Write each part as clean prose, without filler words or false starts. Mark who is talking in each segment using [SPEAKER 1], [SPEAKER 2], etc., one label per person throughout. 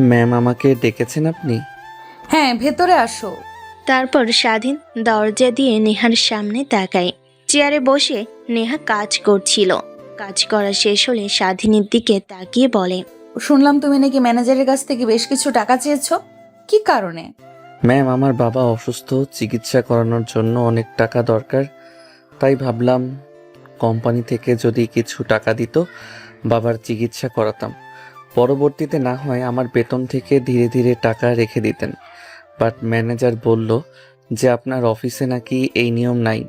[SPEAKER 1] Ma'am, আমাকে ডেকেছেন আপনি?
[SPEAKER 2] হ্যাঁ, ভেতরে আসো।
[SPEAKER 3] তারপর স্বাধীন দরজা দিয়ে নেহার সামনে তাকায়। চেয়ারে বসে নেহা কাজ করছিল। কাজ করা শেষ হলে স্বাধীনের দিকে তাকিয়ে বলে,
[SPEAKER 2] শুনলাম তুমি নাকি ম্যানেজারের কাছ থেকে বেশ কিছু টাকা চেয়েছো। কি কারণে?
[SPEAKER 1] ম্যাম, আমার বাবা অসুস্থ, চিকিৎসা করানোর জন্য অনেক টাকা দরকার। তাই ভাবলাম কোম্পানি থেকে যদি কিছু টাকা দিত, বাবার চিকিৎসা করাতাম। পরবর্তীতে না হয় আমার বেতন থেকে ধীরে ধীরে টাকা রেখে দিতেন। বাট ম্যানেজার বলল যে আপনার অফিসে নাকি এই নিয়ম নাই।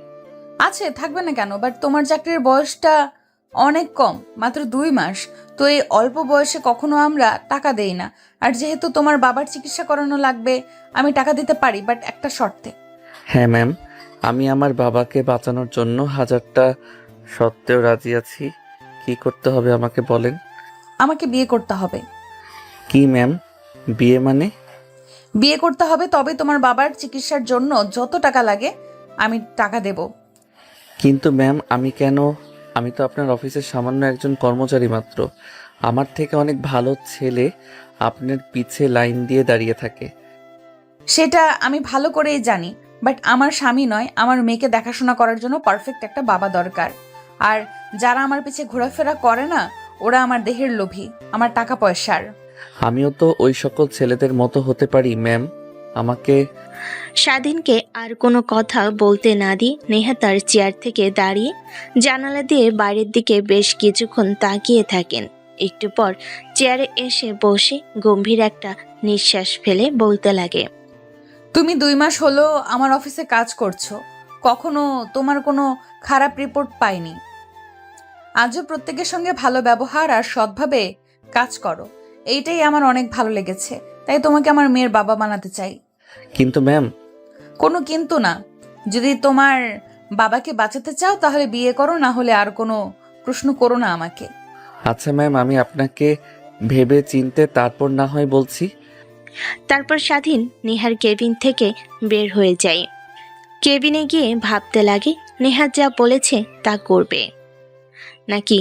[SPEAKER 2] আছে, থাকবে না কেন? বাট তোমার চাকরির বয়সটা অনেক কম, মাত্র 2 মাস। তো এই অল্প বয়সে কখনো আমরা টাকা দেই না। আর যেহেতু তোমার বাবার চিকিৎসা করানো লাগবে, আমি টাকা দিতে পারি, বাট একটা শর্তে।
[SPEAKER 1] হ্যাঁ ম্যাম, আমি আমার বাবাকে বাঁচানোর জন্য হাজারটা সত্ত্বেও রাজি আছি। কি করতে হবে আমাকে বলেন।
[SPEAKER 2] আমাকে বিয়ে করতে হবে।
[SPEAKER 1] কি ম্যাম, বিয়ে মানে?
[SPEAKER 2] বিয়ে করতে হবে, তবে তোমার বাবার চিকিৎসার জন্য যত টাকা লাগে আমি টাকা দেব।
[SPEAKER 1] কিন্তু ম্যাম, আমি কেন? আমি তো আপনার অফিসের সামান্য একজন কর্মচারী মাত্র। আমার থেকে অনেক ভালো ছেলে আপনার পিছে লাইন দিয়ে দাঁড়িয়ে থাকে।
[SPEAKER 2] সেটা আমি ভালো করেই জানি, বাট আমার স্বামী নয়, আমার মেয়েকে দেখাশোনা করার জন্য পারফেক্ট একটা বাবা দরকার। আর যারা আমার পিছে ঘোরাফেরা করে না, ওরা আমার দেহের লোভী, আমার টাকা পয়সার।
[SPEAKER 1] আমিও তো ওই সকল ছেলেদের মতো হতে পারি ম্যাম। আমাকে
[SPEAKER 3] স্বাধীনকে আর কোনো কথা বলতে না দিয়ে নেহা তার চেয়ার থেকে দাঁড়িয়ে জানালা দিয়ে বাইরের দিকে বেশ কিছুক্ষণ তাকিয়ে থাকেন। একটু পর চেয়ারে এসে বসে গম্ভীর একটা নিঃশ্বাস ফেলে বলতে লাগে,
[SPEAKER 2] তুমি 2 মাস হলো আমার অফিসে কাজ করছো, কখনো তোমার কোনো খারাপ রিপোর্ট পাইনি। আজও প্রত্যেকের সঙ্গে ভালো ব্যবহার আর সৎভাবে কাজ করো, এইটাই আমার অনেক ভালো লেগেছে। তাই তোমাকে আমার মেয়ের বাবা বানাতে চাই।
[SPEAKER 1] কিন্তু ম্যাম,
[SPEAKER 2] কোনো কিন্তু না। যদি তোমার বাবাকে বাঁচাতে চাও তাহলে বিয়ে করো, না হলে আর কোনো প্রশ্ন করো না আমাকে।
[SPEAKER 1] আচ্ছা ম্যাম, আমি আপনাকে ভেবে চিনতে তারপর না হয় বলছি।
[SPEAKER 3] তারপর স্বাধীন নেহার কেবিন থেকে বের হয়ে যায়। কেবিনে গিয়ে ভাবতে লাগে নেহা যা বলেছে তা করবে নাকি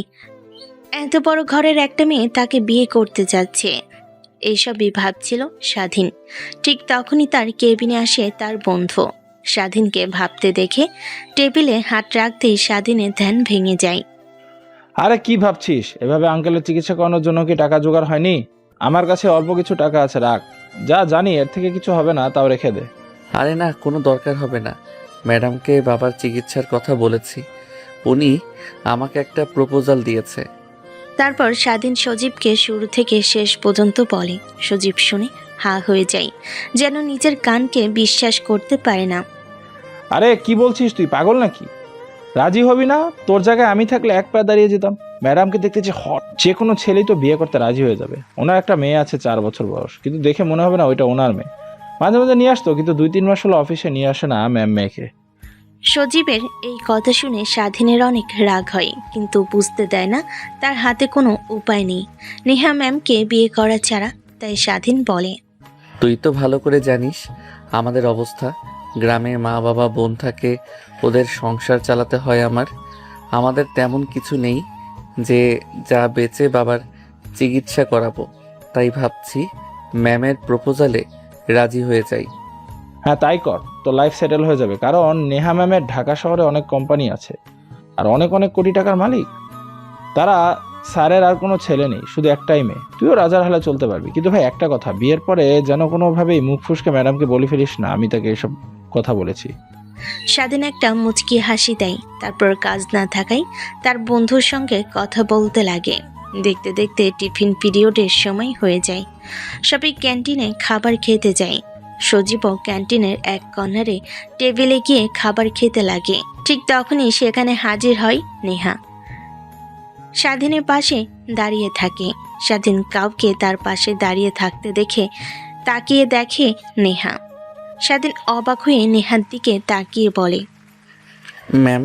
[SPEAKER 3] এত বড় ঘরের একটা মেয়ে তাকে বিয়ে করতে যাচ্ছে। এইসবই ভাবছিল স্বাধীন। ঠিক তখনই তার কেবিনে আসে তার বন্ধু। স্বাধীনকে ভাবতে দেখে টেবিলে হাত রাখতেই স্বাধীনের ধ্যান ভেঙে যায়।
[SPEAKER 4] আরে কি ভাবছিস? এভাবে আঙ্কেলের চিকিৎসা করানোর জন্য কি টাকা জোগাড় হয়নি? আমার কাছে অল্প কিছু টাকা আছে, রাখ। যা জানি এর থেকে কিছু হবে না, তাও রেখে দে।
[SPEAKER 1] আরে না, কোনো দরকার হবে না। ম্যাডামকে বাবার চিকিৎসার কথা বলেছি, উনি আমাকে একটা প্রপোজাল দিয়েছে।
[SPEAKER 3] তারপর স্বাধীন সজীবকে শুরু থেকে শেষ পর্যন্ত বলে। সজীব শুনে হা হয়ে যায়, যেন নিজের কানকে বিশ্বাস করতে পারে না।
[SPEAKER 4] আরে কি বলছিস, তুই পাগল নাকি? রাজি হবি না? তোর জায়গায় আমি থাকলে এক পায়ে দাঁড়িয়ে যেতাম। ম্যাডামকে দেখতে যে হট, যে কোনো ছেলেই তো বিয়ে করতে রাজি হয়ে যাবে। ওনার একটা মেয়ে আছে 4 বছর বয়স, কিন্তু দেখে মনে হবে না ওইটা ওনার মেয়ে। মাঝে মাঝে নিয়ে আসতো, কিন্তু 2-3 মাস হলো অফিসে নিয়ে আসে না ম্যাম মেয়েকে।
[SPEAKER 3] সজীবের এই কথা শুনে স্বাধীনের অনেক রাগ হয়, কিন্তু বুঝতে দেয় না তার হাতে কোনো উপায় নেই নেহা ম্যামকে বিয়ে করা ছাড়া। তাই স্বাধীন বলে,
[SPEAKER 1] তুই তো ভালো করে জানিস আমাদের অবস্থা। গ্রামে মা বাবা বোন থাকে, ওদের সংসার চালাতে হয় আমাদের তেমন কিছু নেই যে যা বেচে বাবার চিকিৎসা করাবো। তাই ভাবছি ম্যামের প্রপোজালে রাজি হয়ে যাই।
[SPEAKER 4] হ্যাঁ তাই কর, তো লাইফ সেটেল হয়ে যাবে। কারণ নেহা ম্যামের ঢাকা শহরে অনেক কোম্পানি আছে, আর অনেক অনেক কোটি টাকার মালিক তারা। স্যারের আর কোনো ছেলে নেই, শুধু একটাই মেয়ে। তুইও রাজার হালে চলতে পারবি। কিন্তু ভাই একটা কথা, বিয়ের পরে যেন কোনোভাবেই মুখ ফুসকে ম্যাডামকে বলে ফেলিস না আমি তাকে এসব কথা বলেছি।
[SPEAKER 3] স্বাধীন একটা মুচকি হাসি দেয়। তারপর কাজ না থাকায় তার বন্ধুর সঙ্গে কথা বলতে লাগে। দেখতে দেখতে টিফিন পিরিয়ডের সময় হয়ে যায়। সবাই ক্যান্টিনে খাবার খেতে যায়। সজীবও ক্যান্টিনের এক কর্নারে টেবিলে গিয়ে খাবার খেতে লাগে। ঠিক তখনই সেখানে হাজির হয় নেহা। স্বাধীনের পাশে দাঁড়িয়ে থাকে। স্বাধীন কাউকে তার পাশে দাঁড়িয়ে থাকতে দেখে তাকিয়ে দেখে নেহা। স্বাধীন অবাক হয়ে নেহার দিকে তাকিয়ে বলে,
[SPEAKER 1] ম্যাম,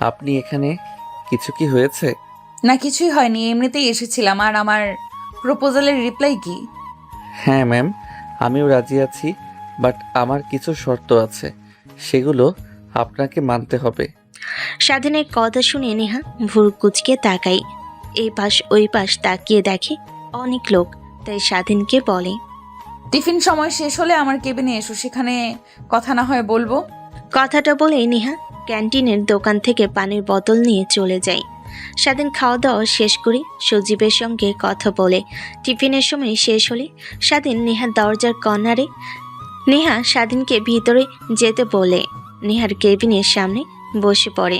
[SPEAKER 1] আপনি এখানে? কিছু কি হয়েছে?
[SPEAKER 2] না, কিছুই হয়নি, এমনিতেই এসেছিলাম। আর আমার প্রপোজালের রিপ্লাই কি?
[SPEAKER 1] হ্যাঁ ম্যাম, আমিও রাজি আছি, বাট আমার কিছু শর্ত আছে, সেগুলো আপনাকে মানতে হবে।
[SPEAKER 3] স্বাধীনের কথা শুনে নেহা ভুরু কুচকে তাকাই। এই পাশ ওই পাশ তাকিয়ে দেখে অনেক লোক তাই স্বাধীনকে বলে।
[SPEAKER 2] টিফিন সময় শেষ হলে আমার কেবিনে এসো, সেখানে কথা না হয় বলবো।
[SPEAKER 3] কথাটা বলে নেহা ক্যান্টিনের দোকান থেকে পানির বোতল নিয়ে চলে যায়। স্বাধীন খাওয়া দাওয়া শেষ করে সজীবের সঙ্গে কথা বলে টিফিনের সময় শেষ হলে স্বাধীন নেহার দরজার কর্নারে নেহা স্বাধীনকে ভিতরে যেতে বলে নেহার কেবিনের সামনে বসে পড়ে।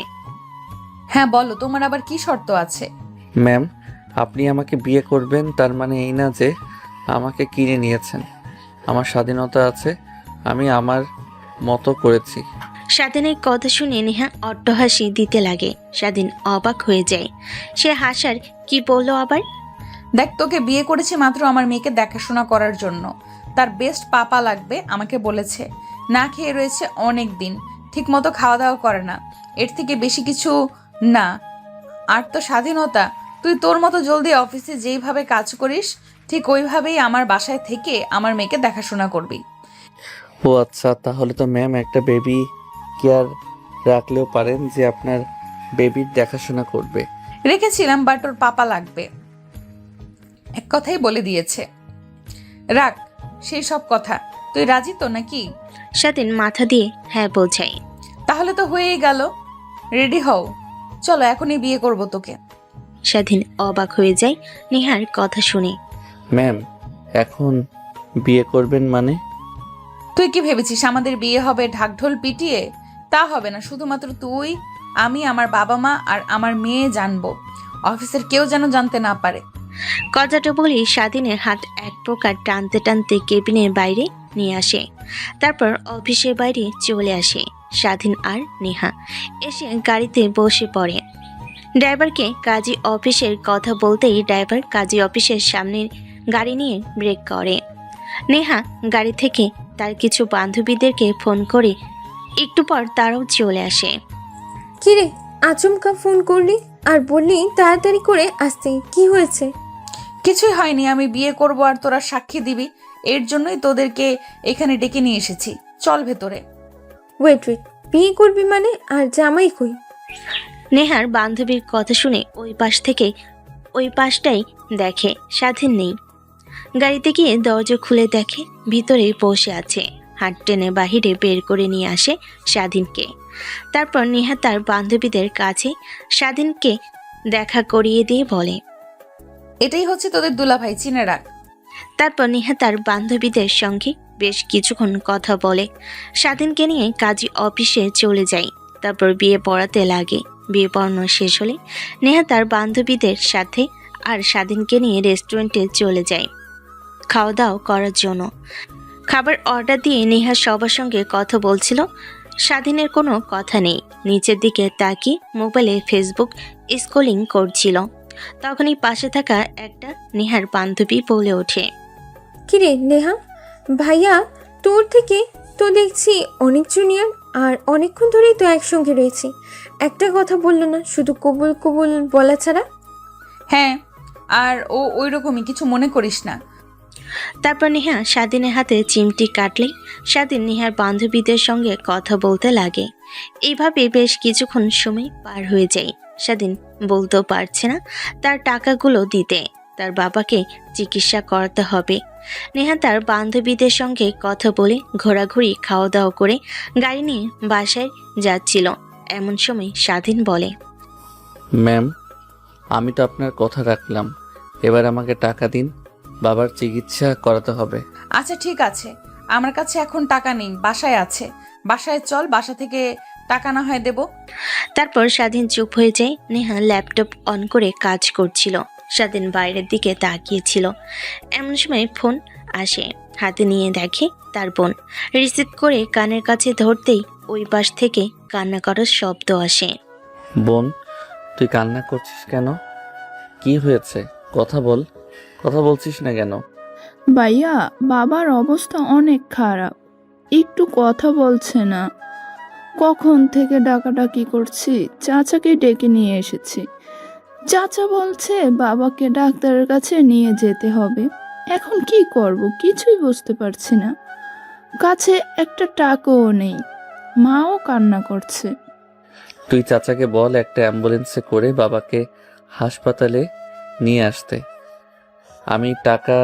[SPEAKER 2] হ্যাঁ বলো, তোমার আবার কি শর্ত আছে?
[SPEAKER 1] ম্যাম, আপনি আমাকে বিয়ে করবেন তার মানে এই না যে আমাকে কিনে নিয়েছেন। আমার স্বাধীনতা আছে, আমি আমার মতো করেছি।
[SPEAKER 3] স্বাধীনের কথা শুনে নেহা অট্টহাসি দিতে লাগে। স্বাধীন অবাক হয়ে যায়। সে হাসার কি বললো আবার?
[SPEAKER 2] দেখ, তোকে বিয়ে করেছি মাত্র আমার মেয়েকে দেখাশোনা করার জন্য। তার বেস্ট পাপা লাগবে আমাকে বলেছে। না খেয়ে রয়েছে অনেক দিন, ঠিক মতো খাওয়া দাওয়া করে না। এর থেকে বেশি কিছু না। আর তো স্বাধীনতা, তুই তোর মতো জলদি অফিসে যেইভাবে কাজ করিস ঠিক ওইভাবেই আমার বাসায় থেকে আমার মেয়েকে দেখাশোনা করবি।
[SPEAKER 1] ও আচ্ছা, তাহলে তো ম্যাম একটা বেবি কেয়ার রাখলেও পারেন যে আপনার বেবির দেখাশোনা করবে।
[SPEAKER 2] রেখেছিলাম, বাট ওর পাপা লাগবে। এক কথাই বলে দিয়েছে। রাখ সেই সব কথা। তুই রাজি তো নাকি?
[SPEAKER 3] স্বাধীন মাথা দিয়ে হ্যাঁ বোঝায়।
[SPEAKER 2] তাহলে তো হয়েই গেল। রেডি হও, চলো এখনই বিয়ে করব তোকে।
[SPEAKER 3] স্বাধীন অবাক হয়ে যায় নেহার কথা শুনে।
[SPEAKER 1] ম্যাম, এখন বিয়ে করবেন মানে?
[SPEAKER 2] তুই কি ভেবেছিস আমাদের বিয়ে হবে ঢাকঢোল পিটিয়ে? তা হবে না। শুধুমাত্র তুই, আমি, আমার বাবা মা আর আমার মেয়ে জানবো। অফিসের কেউ যেন জানতে না পারে।
[SPEAKER 3] কথাটা বলে স্বাধীনের হাত এক প্রকার টানতে টানতে কেবিনের বাইরে নিয়ে আসে। তারপর অফিসের বাইরে চলে আসে স্বাধীন আর নেহা। এসে গাড়িতে বসে পড়ে। ড্রাইভারকে কাজী অফিসের কথা বলতেই ড্রাইভার কাজী অফিসের সামনে গাড়ি নিয়ে ব্রেক করে। নেহা গাড়ি থেকে তার কিছু বান্ধবীদেরকে ফোন করে একটু পর তারাও চলে আসে।
[SPEAKER 5] কিরে, আচমকা ফোন করলি আর বললি তাড়াতাড়ি করে আসতে, কি হয়েছে?
[SPEAKER 2] কিছুই হয়নি, আমি বিয়ে করব আর তোরা সাক্ষী দিবি। এর জন্যই তোদেরকে এখানে ডেকে নিয়ে এসেছি। চল ভেতরে।
[SPEAKER 5] ওয়েট, বিয়ে করবি মানে? আর জামাই কই?
[SPEAKER 3] নেহার বান্ধবীর কথা শুনে ওই পাশ থেকে ওই পাশটাই দেখে স্বাধীন নেই। গাড়িতে গিয়ে দরজা খুলে দেখে ভিতরে বসে আছে। হাত টেনে বাহিরে বের করে নিয়ে আসে স্বাধীনকে। তারপর নেহা তার বান্ধবীদের কাছে স্বাধীনকে দেখা করিয়ে দিয়ে বলে,
[SPEAKER 2] এটাই হচ্ছে তোদের দুলাভাই, চিনে রাখ।
[SPEAKER 3] তারপর নেহা তার বান্ধবীদের সঙ্গে বেশ কিছুক্ষণ কথা বলে স্বাধীনকে নিয়ে কাজী অফিসে চলে যায়। তারপর বিয়ে পড়াতে লাগে। বিয়ে পড়ানো শেষ হলে নেহা তার বান্ধবীদের সাথে আর স্বাধীনকে নিয়ে রেস্টুরেন্টে চলে যায় খাওয়া দাওয়া করার জন্য। খাবার অর্ডার দিয়ে নেহা সবার সঙ্গে কথা বলছিল। স্বাধীনের কোনো কথা নেই, নিচের দিকে তাকিয়ে মোবাইলে ফেসবুক স্ক্রলিং করছিল। তখনই পাশে থাকা একটা নেহার বান্ধবী বলে ওঠে,
[SPEAKER 5] কিরে নেহা, ভাইয়া তোর থেকে তো দেখছি অনেক জুনিয়র, আর অনেকক্ষণ ধরেই তো একসঙ্গে রয়েছি। একটা কথা বললো না, শুধু কবুল কবুল বলা ছাড়া।
[SPEAKER 2] হ্যাঁ, আর ও ওই রকমই, কিছু মনে করিস না।
[SPEAKER 3] তারপর নেহা স্বাধীনের হাতে চিমটি কাটলে স্বাধীন নেহার বান্ধবীদের সঙ্গে কথা বলতে লাগে। এইভাবে বেশ কিছুক্ষণ সময় পার হয়ে যায়। স্বাধীন বলতেও পারছে না তার টাকাগুলো দিতে, তার বাবাকে চিকিৎসা করাতে হবে। নেহা তার বান্ধবীদের সঙ্গে কথা বলে ঘোরাঘুরি খাওয়া দাওয়া করে গাড়ি নিয়ে বাসায় যাচ্ছিল। এমন সময় স্বাধীন বলে,
[SPEAKER 1] ম্যাম, আমি তো আপনার কথা রাখলাম, এবার আমাকে টাকা দিন, বাবার চিকিৎসা করাতে হবে।
[SPEAKER 2] আচ্ছা ঠিক আছে, আমার কাছে এখন টাকা নেই, বাসায় আছে। বাসায় চল, বাসা থেকে টাকা না হয় দেব।
[SPEAKER 3] তারপর স্বাধীন চুপ হয়ে যায়। নেহা ল্যাপটপ অন করে কাজ করছিল। স্বাধীন বাইরের দিকে তাকিয়েছিল। এমন সময় ফোন আসে, হাতে নিয়ে দেখে তার বোন। রিসিভ করে কানের কাছে ধরতেই ওই পাশ থেকে কান্না করার শব্দ আসে।
[SPEAKER 1] বোন, তুই কান্না করছিস কেন? কি হয়েছে? কথা বল, কথা বলছিস না কেন?
[SPEAKER 6] ভাইয়া, বাবার অবস্থা অনেক খারাপ, একটু কথা বলছে না। কখন থেকে ডাকাডাকি করছি, চাচাকে ডেকে নিয়ে এসেছি। চাচা বলছে বাবাকে ডাক্তারের কাছে নিয়ে যেতে হবে। এখন কি করব কিছুই বুঝতে পারছি না। কাছে একটা টাকাও নেই, মাও কান্না করছে।
[SPEAKER 1] তুই চাচাকে বল একটা অ্যাম্বুলেন্সে করে বাবাকে হাসপাতালে নিয়ে আসতে। আমি টাকা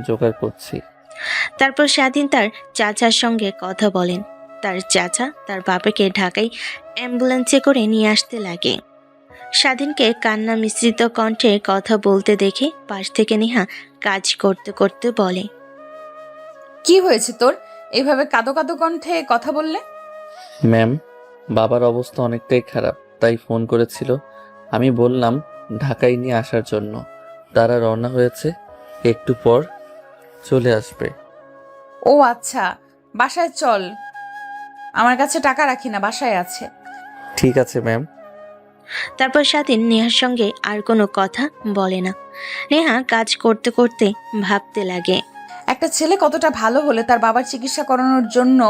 [SPEAKER 1] জোগাড় করছি।
[SPEAKER 3] তারপর স্বাধীন তার চাচার সঙ্গে কথা বলেন। তার চাচা তার বাবাকে ঢাকায় অ্যাম্বুলেন্সে করে নিয়ে আসতে লাগে। স্বাধীনকে কান্না মিশ্রিত কণ্ঠে কথা বলতে দেখে পাশ থেকে নেহা কাজ করতে করতে বলে,
[SPEAKER 2] কি হয়েছে তোর? এভাবে কাঁদো কাঁদো কণ্ঠে কথা বললে?
[SPEAKER 1] ম্যাম, বাবার অবস্থা অনেকটাই খারাপ, তাই ফোন করেছিল। আমি বললাম ঢাকায় নিয়ে আসার জন্য। তারা রওনা হয়েছে, একটু পর চলে আসবে।
[SPEAKER 2] ও আচ্ছা, বাসায় চল। আমার কাছে টাকা রাখি না, বাসায় আছে।
[SPEAKER 1] ঠিক আছে ম্যাম।
[SPEAKER 3] তারপর স্বাধীন নেহার সঙ্গে আর কোনো কথা বলে না। নেহা কাজ করতে করতে ভাবতে লাগে,
[SPEAKER 2] একটা ছেলে কতটা ভালো হলে তার বাবার চিকিৎসা করানোর জন্য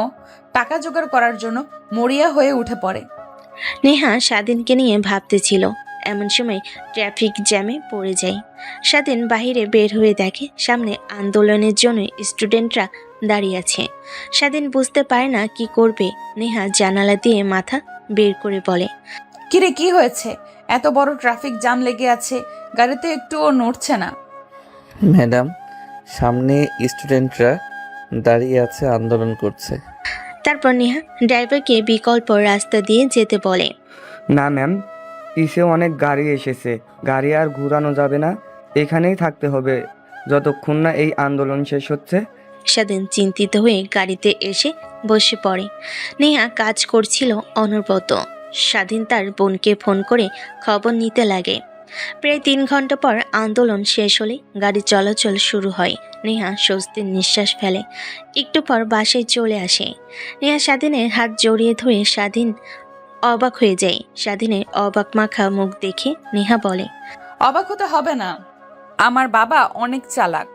[SPEAKER 2] টাকা জোগাড় করার জন্য মরিয়া হয়ে উঠে পড়ে।
[SPEAKER 3] নেহা স্বাধীনকে নিয়ে ভাবতেছিল। এমন সময় ট্রাফিক জ্যামে পড়ে যায়। স্বাধীন বাহিরে বের হয়ে দেখে সামনে আন্দোলনের জন্য স্টুডেন্টরা দাঁড়িয়ে আছে। স্বাধীন বুঝতে পারে না কি করবে। নেহা জানালা দিয়ে মাথা বের করে বলে,
[SPEAKER 2] কিরে, কি হয়েছে? এত বড় ট্রাফিক জ্যাম লেগে আছে, গাড়িতে একটুও নড়ছে না।
[SPEAKER 1] ম্যাডাম, সামনে স্টুডেন্টরা দাঁড়িয়ে আছে, আন্দোলন করছে।
[SPEAKER 3] তারপর নেহা ড্রাইভারকে বিকল্প রাস্তা দিয়ে যেতে বলে।
[SPEAKER 7] না ম্যাম, পিছে অনেক গাড়ি এসেছে, গাড়ি আর ঘুরানো যাবে না, এখানেই থাকতে হবে যতক্ষণ না এই আন্দোলন শেষ হচ্ছে।
[SPEAKER 3] স্বাধীন চিন্তিত হয়ে গাড়িতে এসে বসে পড়ে। নেহা কাজ করছিল অনবরত। স্বাধীন তার বোনকে ফোন করে খবর নিতে লাগে। প্রায় 3 ঘন্টা পর আন্দোলন শেষ হলে গাড়ি চলাচল শুরু হয়। নেহা স্বস্তির নিঃশ্বাস ফেলে। একটু পর বাসায় চলে আসে। নেহা স্বাধীনের হাত জড়িয়ে ধরে স্বাধীন অবাক হয়ে যায়। স্বাধীনের অবাক মাখা মুখ দেখে নেহা বলে,
[SPEAKER 2] অবাক হতে হবে না, আমার বাবা অনেক চালাক।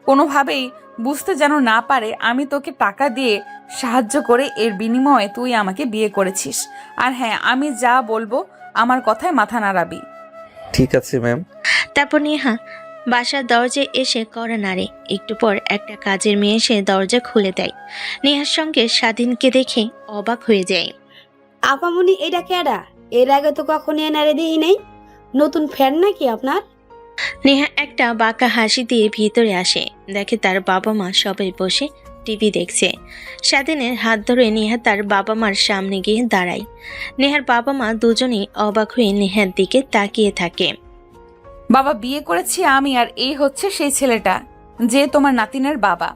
[SPEAKER 2] কোনোভাবেই বুঝতে যেন না পারে আমি তোকে টাকা দিয়ে সাহায্য করে এর বিনিময়ে তুই আমাকে বিয়ে করেছিস। আর হ্যাঁ, আমি যা বলবো আমার কথায় মাথা নাড়াবি।
[SPEAKER 1] ঠিক আছে ম্যাম।
[SPEAKER 3] তারপর নেহা বাসার দরজায় এসে কড়া নাড়ে। একটু পর একটা কাজের মেয়ে এসে দরজা খুলে দেয়। নেহার সঙ্গে স্বাধীনকে দেখে অবাক হয়ে যায়।
[SPEAKER 8] আপামনি, এটা কেডা? এর আগে তো কখনো এনারে দিই নেই। নতুন ফ্যান নাকি আপনার?
[SPEAKER 3] নেহা একটা বাঁকা হাসি দিয়ে ভিতরে আসে। দেখে তার বাবা মা সবাই বসে টিভি দেখছে। স্বাধীনের হাত ধরে নেহা তার বাবা মার সামনে গিয়ে দাঁড়ায়। নেহার বাবা মা দুজনেই অবাক হয়ে নেহার দিকে তাকিয়ে থাকে।
[SPEAKER 2] বাবা, বিয়ে করেছি আমি, আর এই হচ্ছে সেই ছেলেটা যে তোমার নাতিনের বাবা।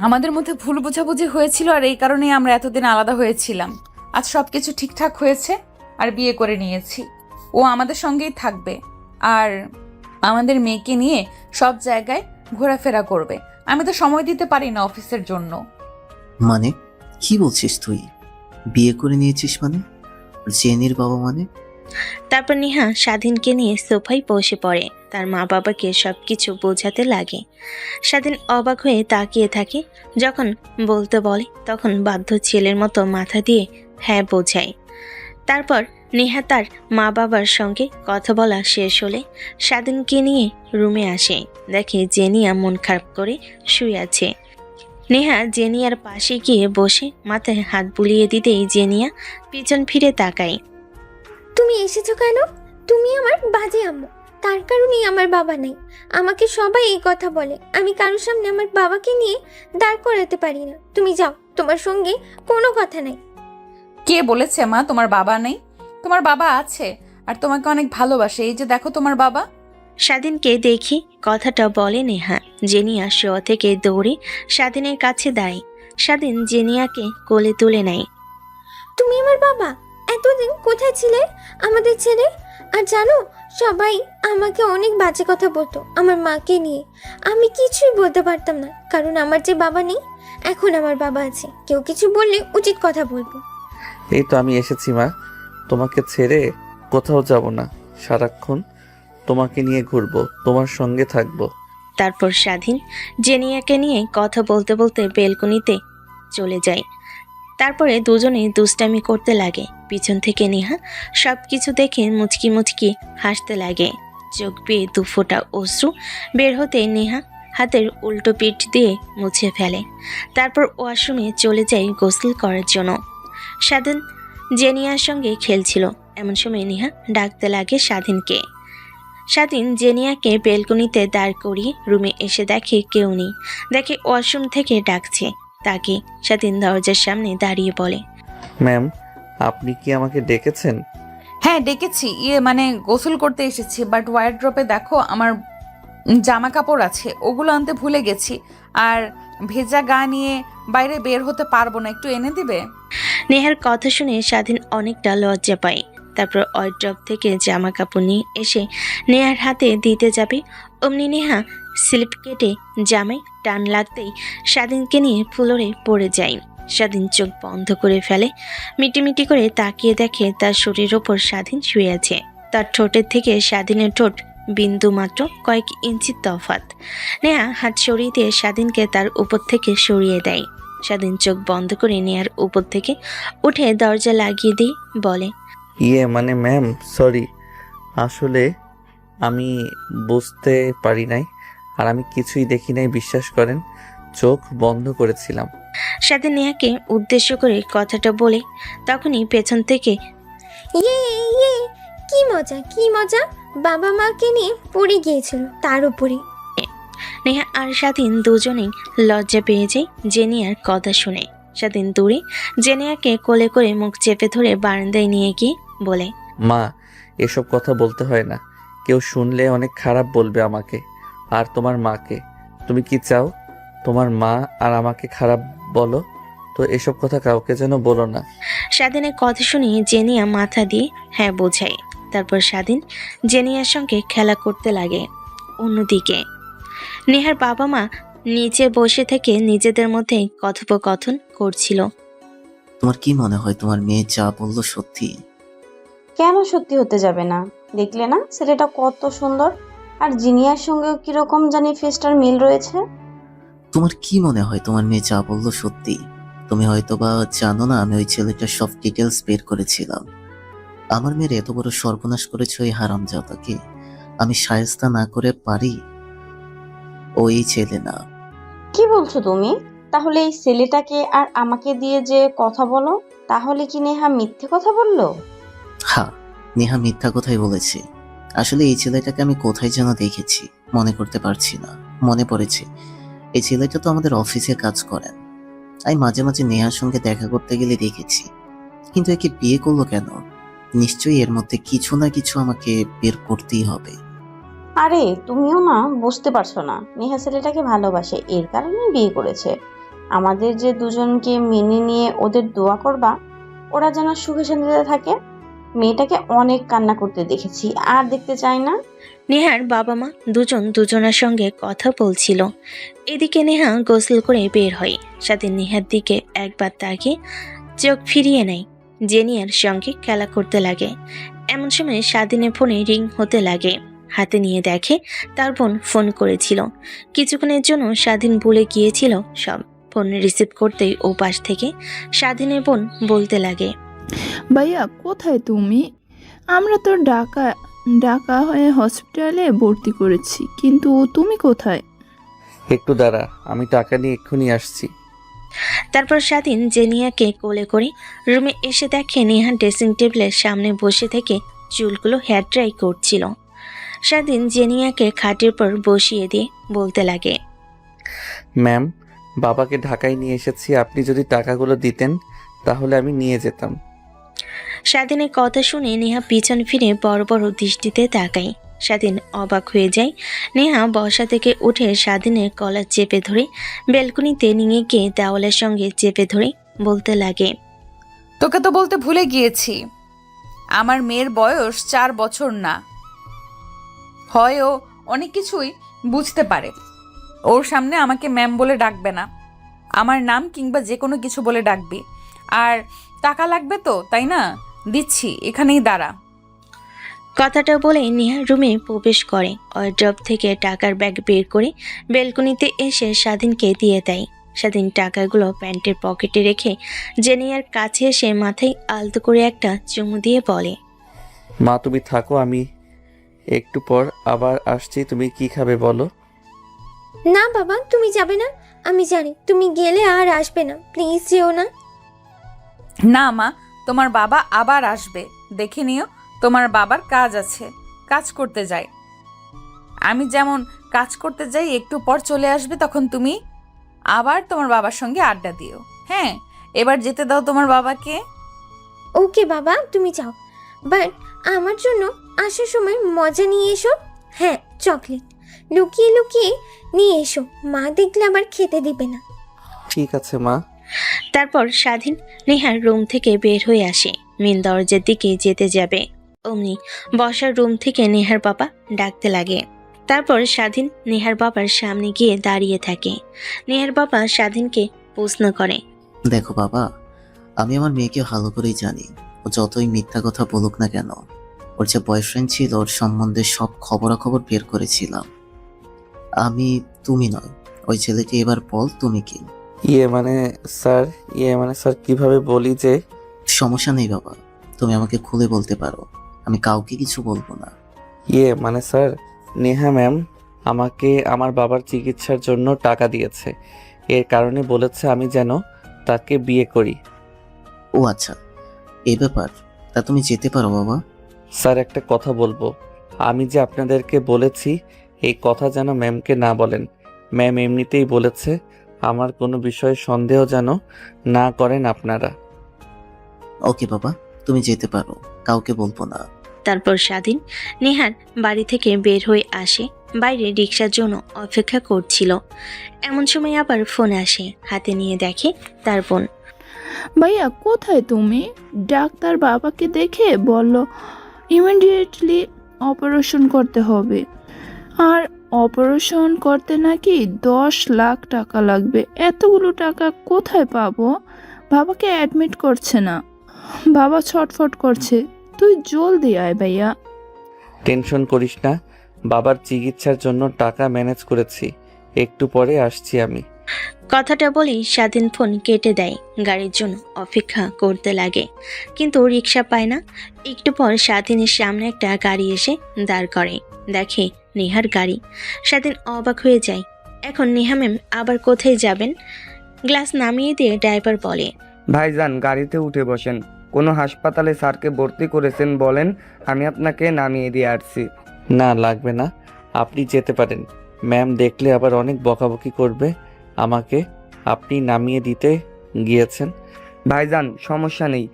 [SPEAKER 2] আমাদের মধ্যে ভুল বোঝাবুঝি হয়েছিল, আর এই কারণেই আমরা এতদিন আলাদা হয়েছিলাম। আজ সবকিছু ঠিকঠাক হয়েছে আর বিয়ে করে নিয়েছি। ও আমাদের সঙ্গেই থাকবে আর আমাদের মেয়েকে নিয়ে সব জায়গায় ঘোরাফেরা করবে। আমি তো সময় দিতে পারি না অফিসের জন্য।
[SPEAKER 9] মানে কি বলছিস তুই? বিয়ে করে নিয়েছিস মানে? জেনির বাবা মানে?
[SPEAKER 3] তারপর নেহা স্বাধীনকে নিয়ে সোফায় বসে পড়ে। তার মা বাবাকে সবকিছু বোঝাতে লাগে। স্বাধীন অবাক হয়ে তাকিয়ে থাকে। যখন বলতে বলে তখন বাধ্য ছেলের মতো মাথা দিয়ে হ্যাঁ বোঝায়। তারপর নেহা তার মা বাবার সঙ্গে কথা বলা শেষ হলে স্বাধীনকে নিয়ে রুমে আসে। দেখে জেনিয়া মন খারাপ করে শুয়ে আছে। নেহা জেনিয়ার পাশে গিয়ে বসে মাথায় হাত বুলিয়ে দিতেই জেনিয়া পিছন ফিরে তাকায়।
[SPEAKER 5] তুমি এসেছো কেন? তুমি আমার বাজে আম্মু, তার কারণেই আমার বাবা নাই। আমাকে সবাই এই কথা বলে, আমি কারোর সামনে আমার বাবাকে নিয়ে দাঁড় করাতে পারি না। তুমি যাও, তোমার সঙ্গে কোনো কথা নাই।
[SPEAKER 2] কে বলেছে মা তোমার বাবা নেই? তোমার বাবা আছে আর তোমাকে অনেক ভালোবাসে। এই যে দেখো তোমার বাবা।
[SPEAKER 3] স্বাধীনকে দেখি কথাটা বলে নেহা। জেনিয়া শোয়া থেকে দৌড়ে স্বাধীনের কাছে দাঁড়ায়। স্বাধীন জেনিয়াকে কোলে তুলে নেয়।
[SPEAKER 5] তুমি আমার বাবা? এতদিন কোথায় ছিলে আমাদের ছেড়ে? আর জানো, সবাই আমাকে অনেক বাজে কথা বলতো আমার মাকে নিয়ে। আমি কিছুই বলতে পারতাম না, কারণ আমার যে বাবা নেই। এখন আমার বাবা আছে, কেউ কিছু বললে উচিত কথা বলবো।
[SPEAKER 1] এই তো আমি এসেছি মা, তোমাকে ছেড়ে কোথাও যাব না। সারাক্ষণ তোমাকে নিয়ে ঘুরবো, তোমার সঙ্গে থাকবো।
[SPEAKER 3] তারপর স্বাধীন জেনিয়াকে নিয়ে কথা বলতে বলতে বেলকনিতে চলে যায়। তারপরে দুজনে দুষ্টামি করতে লাগে। পিছন থেকে নেহা সবকিছু দেখে মুচকি মুচকি হাসতে লাগে। চোখ বেয়ে 2 ফোঁটা অশ্রু বের হতে নেহা হাতের উল্টো পিঠ দিয়ে মুছে ফেলে। তারপর ওয়াশরুমে চলে যায় গোসল করার জন্য। স্বাধীন জেনিয়ার সঙ্গে খেলছিল। এমন সময় নেহা ডাকতে লাগে স্বাধীনকে। স্বাধীন জেনিয়াকে বেলকনিতে দাঁড় করিয়ে রুমে এসে দেখে কেউ নেই। দেখে ওয়াশরুম থেকে ডাকছে তাকে। স্বাধীন দরজার সামনে দাঁড়িয়ে বলে,
[SPEAKER 1] ম্যাম, আপনি কি আমাকে ডেকেছেন?
[SPEAKER 2] হ্যাঁ ডেকেছি, মানে গোসল করতে এসেছি, বাট ওয়ারড্রপে দেখো আমার জামা কাপড় আছে, ওগুলো আনতে ভুলে গেছি। আর ভেজা গা নিয়ে বাইরে বের হতে পারবো না, একটু এনে দিবে?
[SPEAKER 3] নেহার কথা শুনে স্বাধীন অনেকটা লজ্জা পায়। তারপর ওয়ারড্রপ থেকে জামা কাপড় নিয়ে এসে নেহার হাতে দিতে যাবে, অমনি নেহা স্লিপ কেটে জামায় টান লাগতেই স্বাধীনকে নিয়ে ফ্লোরে পড়ে যায়। স্বাধীন চোখ বন্ধ করে ফেলে, মিটিমিটি করে তাকিয়ে দেখে তার শরীরের ওপর স্বাধীন শুয়ে আছে। তার ঠোঁটের থেকে স্বাধীনের ঠোঁট বিন্দু মাত্র কয়েক ইঞ্চি তফাৎ। নেহা হাত সরিয়ে দিয়ে স্বাধীনকে তার উপর থেকে সরিয়ে দেয়। স্বাধীন চোখ বন্ধ করে নেহার উপর থেকে উঠে দরজা লাগিয়ে দিয়ে বলে,
[SPEAKER 1] মানে ম্যাম, সরি, আসলে আমি বুঝতে পারি নাই, আর আমি কিছুই দেখি নাই, বিশ্বাস করেন, চোখ বন্ধ করেছিলাম।
[SPEAKER 3] স্বাধীন নেহাকে উদ্দেশ্য করে কথাটা বলে তখনই পেছন থেকে
[SPEAKER 5] ইয়ে ইয়ে, কি মজা কি মজা, বাবা মাকে নিয়ে পড়ে গিয়েছিল তার উপরে।
[SPEAKER 3] নেহা আর স্বাধীন দুজনেই লজ্জা পেয়ে যায় জেনিয়ার কথা শুনে। স্বাধীন দূরে জেনিয়াকে কোলে করে মুখ চেপে ধরে বারান্দায় নিয়ে গিয়ে বলে,
[SPEAKER 1] মা, এসব কথা বলতে হয় না, কেউ শুনলে অনেক খারাপ বলবে আমাকে আর তোমার মাকে। তুমি কি চাও তোমার মা আর আমাকে খারাপ বলো? তো এসব কথা কাউকে যেন বলো না।
[SPEAKER 3] স্বাধীনের কথা শুনে জেনিয়া মাথা দিয়ে হ্যাঁ বোঝায়। তারপর স্বাধীন জেনিয়ার সঙ্গে খেলা করতে লাগে। অন্যদিকে নেহার বাবা মা নিচে বসে থেকে নিজেদের মধ্যে কথোপকথন করছিল।
[SPEAKER 9] তোমার কি মনে হয় তোমার মেয়ে যা বললো সত্যি?
[SPEAKER 10] কেন সত্যি হতে যাবে না? দেখলে না ছেলেটা কত সুন্দর, আর জিনিয়ার সঙ্গেও কিরকম জানি ফেসটার মিল রয়েছে।
[SPEAKER 9] তোমার কি মনে হয় তোমার মেয়ে যা বললো সত্যি? তুমি হয়তো বা জানো না, আমি ওই ছেলেটার সব ডিটেলস বের করেছিলাম। আমার মেয়ের এত বড় সর্বনাশ করেছে ওই হারামজাদাকে আমি শায়েস্তা না করে পারি? ও এই ছেলে না।
[SPEAKER 10] কি বলছো তুমি? তাহলে এই ছেলেটাকে আর আমাকে দিয়ে যে কথা বলো, তাহলে কি নেহা মিথ্যে কথা বললো?
[SPEAKER 9] হ্যাঁ, নেহা মিথ্যা কথাই বলেছে। আসলে এই ছেলেটাকে আমি কোথায় যেন দেখেছি, মনে করতে পারছি না। মনে পড়েছে, এই ছেলেটা তো আমাদের অফিসে কাজ করেন। আমি মাঝে মাঝে নেহার সঙ্গে দেখা করতে গেলে দেখেছি। কিন্তু একে বিয়ে করলো কেন? নিশ্চয়ই এর মধ্যে কিছু না কিছু আমাকে বের করতেই হবে।
[SPEAKER 10] আরে তুমিও না বুঝতে পারছো না, নেহা ছেলেটাকে ভালোবাসে, এর কারণেই বিয়ে করেছে। আমাদের যে দুজনকে মেনে নিয়ে ওদের দোয়া করবা, ওরা যেন সুখে শান্তিতে থাকে। মেয়েটাকে অনেক কান্না করতে দেখেছি, আর দেখতে চাই না।
[SPEAKER 3] নেহার বাবা মা দুজন দুজনের সঙ্গে কথা বলছিল। এদিকে নেহা গোসল করে বের হয়। স্বাধীন নেহার দিকে একবার তাকিয়ে চোখ ফিরিয়ে নেয়, জেনিয়ার সঙ্গে খেলা করতে লাগে। এমন সময় স্বাধীনের ফোনে রিং হতে লাগে। হাতে নিয়ে দেখে তার বোন ফোন করেছিল। কিছুক্ষণের জন্য স্বাধীন ভুলে গিয়েছিল সব। ফোন রিসিভ করতেই ও পাশ থেকে স্বাধীনের বোন বলতে লাগে,
[SPEAKER 6] ভাইয়া কোথায় তুমি? আমরা তো ঢাকা হয়ে হসপিটালে ভর্তি করেছি, কিন্তু তুমি কোথায়?
[SPEAKER 1] একটু দাঁড়া, আমি টাকা নিয়ে এক্ষুনি আসছি।
[SPEAKER 3] তারপর স্বাধীন জেনিয়াকে কোলে করে রুমে এসে দেখে নেহা ড্রেসিং টেবিলের সামনে বসে থেকে চুলগুলো হেয়ার ড্রাই করছিল। স্বাধীন জেনিয়াকে খাটের পর বসিয়ে দিয়ে বলতে লাগে,
[SPEAKER 1] ম্যাম, বাবাকে ঢাকায় নিয়ে এসেছি, আপনি যদি টাকাগুলো দিতেন তাহলে আমি নিয়ে যেতাম।
[SPEAKER 3] স্বাধীনের কথা শুনে নেহা পিছন ফিরে বড় বড় দৃষ্টিতে তাকায়। স্বাধীন অবাক হয়ে যায়। নেহা বসা থেকে উঠে স্বাধীনের কলার চেপে ধরে বেলকনিতে নিয়ে গিয়ে দেওয়ালের সঙ্গে চেপে ধরে বলতে লাগে,
[SPEAKER 2] তোকে তো বলতে ভুলে গিয়েছি, আমার মেয়ের বয়স 4 বছর না হয়, ও অনেক কিছুই বুঝতে পারে। ওর সামনে আমাকে ম্যাম বলে ডাকবে না, আমার নাম কিংবা যে কোনো কিছু বলে ডাকবি। আর টাকা লাগবে তো, তাই না? দিচ্ছি, এখানেই দাঁড়া।
[SPEAKER 3] কথাটা বলে নেহা রুমে প্রবেশ করে। ওয়ারড্রপ থেকে টাকার ব্যাগ বের করে বেলকনিতে এসে স্বাধীনকে দিয়ে দেয়। স্বাধীন টাকাগুলো প্যান্টের পকেটে রেখে জেনিয়ার কাছে এসে মাথায় আলতো করে একটা চুমু দিয়ে বলে,
[SPEAKER 1] মা, তুমি থাকো, আমি একটু পর আবার আসছি। তুমি কি খাবে বলো?
[SPEAKER 5] না বাবা, তুমি যাবে না, আমি জানি তুমি গেলে আর আসবে না, প্লিজ যেও না।
[SPEAKER 2] না মা, তোমার বাবা আবার আসবে, দেখে নিও। তোমার বাবার কাজ আছে, কাজ করতে যায়। আমি যেমন কাজ করতে যাই, একটু পর চলে আসবে, তখন তুমি আবার তোমার বাবার সঙ্গে আড্ডা দিও। হ্যাঁ, এবার যেতে দাও তোমার বাবাকে।
[SPEAKER 5] ওকে বাবা, তুমি যাও, বাট আমার জন্য আসার সময় মজা নিয়ে এসো। হ্যাঁ, চকলেট লুকিয়ে লুকিয়ে নিয়ে এসো, মা দেখলে আবার খেতে দিবে না।
[SPEAKER 1] ঠিক আছে মা।
[SPEAKER 3] তারপর স্বাধীন নেহার রুম থেকে বের হয়ে আসে। মেন দরজার দিকে যেতে যাবে, অমনি বসার রুম থেকে নেহার বাবা ডাকতে লাগে। তারপর স্বাধীন নেহার বাবার সামনে গিয়ে দাঁড়িয়ে থাকে। নেহার বাবা স্বাধীনকে প্রশ্ন করে,
[SPEAKER 9] দেখো বাবা, আমি আমার মেয়েকে ভালো করেই জানি। ও যতই মিথ্যা কথা বলুক না কেন, ওর যে বয়ফ্রেন্ড ছিল ওর সম্বন্ধে সব খবরাখবর বের করেছিলাম আমি। তুমি নয়, ওই ছেলেকে এবার বল তুমি কি।
[SPEAKER 1] ইয়ে মানে স্যার কিভাবে বলি যে।
[SPEAKER 9] সমস্যা নেই বাবা, তুমি আমাকে খুলে বলতে পারো, আমি কাউকে কিছু বলবো না।
[SPEAKER 1] মানে স্যার, নেহা ম্যাম আমাকে আমার বাবার চিকিৎসার জন্য টাকা দিয়েছে। এর কারণে বলেছে আমি যেন তাকে বিয়ে করি।
[SPEAKER 9] ও আচ্ছা, এই ব্যাপার। তা তুমি যেতে পারো বাবা।
[SPEAKER 1] স্যার একটা কথা বলবো, আমি যে আপনাদেরকে বলেছি এই কথা যেন ম্যামকে না বলেন। ম্যাম এমনিতেই বলেছে আমার কোনো বিষয়ে সন্দেহ যেন না করেন আপনারা।
[SPEAKER 9] ওকে বাবা, তুমি যেতে পারো, কাউকে বলবো না।
[SPEAKER 3] তারপর স্বাধীন নেহার বাড়ি থেকে বের হয়ে আসে। বাইরে রিক্সার জন্য অপেক্ষা করছিল। এমন সময় আবার ফোন আসে, হাতে নিয়ে দেখে তার বোন।
[SPEAKER 6] ভাইয়া কোথায় তুমি? ডাক্তার বাবাকে দেখে বলল ইমিডিয়েটলি অপারেশন করতে হবে, আর অপারেশন করতে নাকি 10 লাখ টাকা লাগবে। এতগুলো টাকা কোথায় পাবো? বাবাকে অ্যাডমিট করছে না, বাবা ছটফট করছে। তুই জলদি আয় ভাইয়া।
[SPEAKER 1] টেনশন করিস না, বাবার চিকিৎসার জন্য টাকা ম্যানেজ করেছি, একটু পরে আসছি আমি।
[SPEAKER 3] কথাটা বলেই স্বাধীন ফোন কেটে দেয়। গাড়ির জন্য অপেক্ষা করতে লাগে, কিন্তু রিক্সা পায় না। একটু পর স্বাধীনের সামনে একটা গাড়ি এসে দাঁড় করে। দেখে নেহার গাড়ি। স্বাধীন অবাক হয়ে যায়। এখন নেহা ম্যাম আবার কোথায় যাবেন? গ্লাস নামিয়ে দিয়ে ড্রাইভার বলে,
[SPEAKER 7] ভাইজান গাড়িতে উঠে বসেন, কোনো হাসপাতালে স্যারকে ভর্তি করেছেন বলেন, আমি আপনাকে নামিয়ে দিয়ে আসছি।
[SPEAKER 1] না লাগবে না, আপনি যেতে পারেন। ম্যাম দেখলে আবার অনেক বকাবকি করবে আমাকে। আপনি নামিয়ে দিতে গিয়েছেন।
[SPEAKER 7] ভাইজান সমস্যা নেই,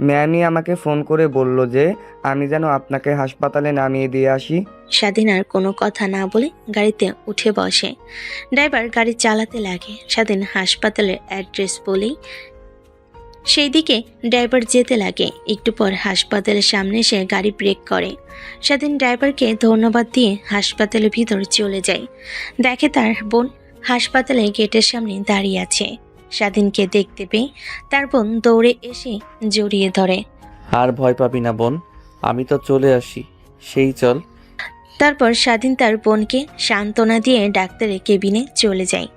[SPEAKER 7] ম্যামই আমাকে ফোন করে বলল যে আমি যেন আপনাকে হাসপাতালে নামিয়ে দিয়ে আসি।
[SPEAKER 3] স্বাধীন আর কোনো কথা না বলে গাড়িতে উঠে বসে। ড্রাইভার গাড়ি চালাতে লাগে। স্বাধীন হাসপাতালের অ্যাড্রেস বলেই সেই দিকে ড্রাইভার যেতে লাগে। একটু পর হাসপাতালের সামনে এসে গাড়ি ব্রেক করে। স্বাধীন ড্রাইভারকে ধন্যবাদ দিয়ে হাসপাতালের ভিতর চলে যায়। দেখে তার বোন হাসপাতালের গেটের সামনে দাঁড়িয়ে আছে। স্বাধীনকে দেখতে পেয়ে তার বোন দৌড়ে এসে জড়িয়ে ধরে।
[SPEAKER 1] আর ভয় পাবি না বোন, আমি তো চলে আসি, সেই চল।
[SPEAKER 3] তারপর স্বাধীন তার বোনকে সান্ত্বনা দিয়ে ডাক্তারের কেবিনে চলে যায়।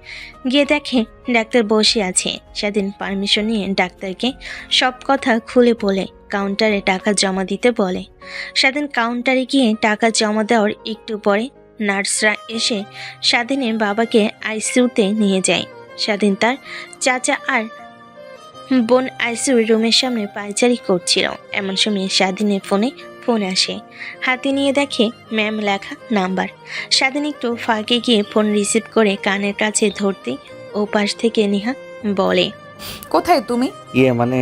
[SPEAKER 3] গিয়ে দেখে ডাক্তার বসে আছে। স্বাধীন পারমিশন নিয়ে ডাক্তারকে সব কথা খুলে বলে কাউন্টারে টাকা জমা দিতে বলে। স্বাধীন কাউন্টারে গিয়ে টাকা জমা দেওয়ার একটু পরে নার্সরা এসে স্বাধীনের বাবাকে আইসিইউতে নিয়ে যায়। স্বাধীন তার চাচা আর বোন আইসিইউ রুমের সামনে পায়চারি করছিল। এমন সময় স্বাধীনের ফোন আসে। হাতে নিয়ে দেখে ম্যাম লেখা নাম্বার। স্বাধীন একটু ফাঁকে গিয়ে ফোন রিসিভ করে কানের কাছে ধরতে ও পাশ থেকে নেহা বলে,
[SPEAKER 2] কোথায় তুমি?
[SPEAKER 1] মানে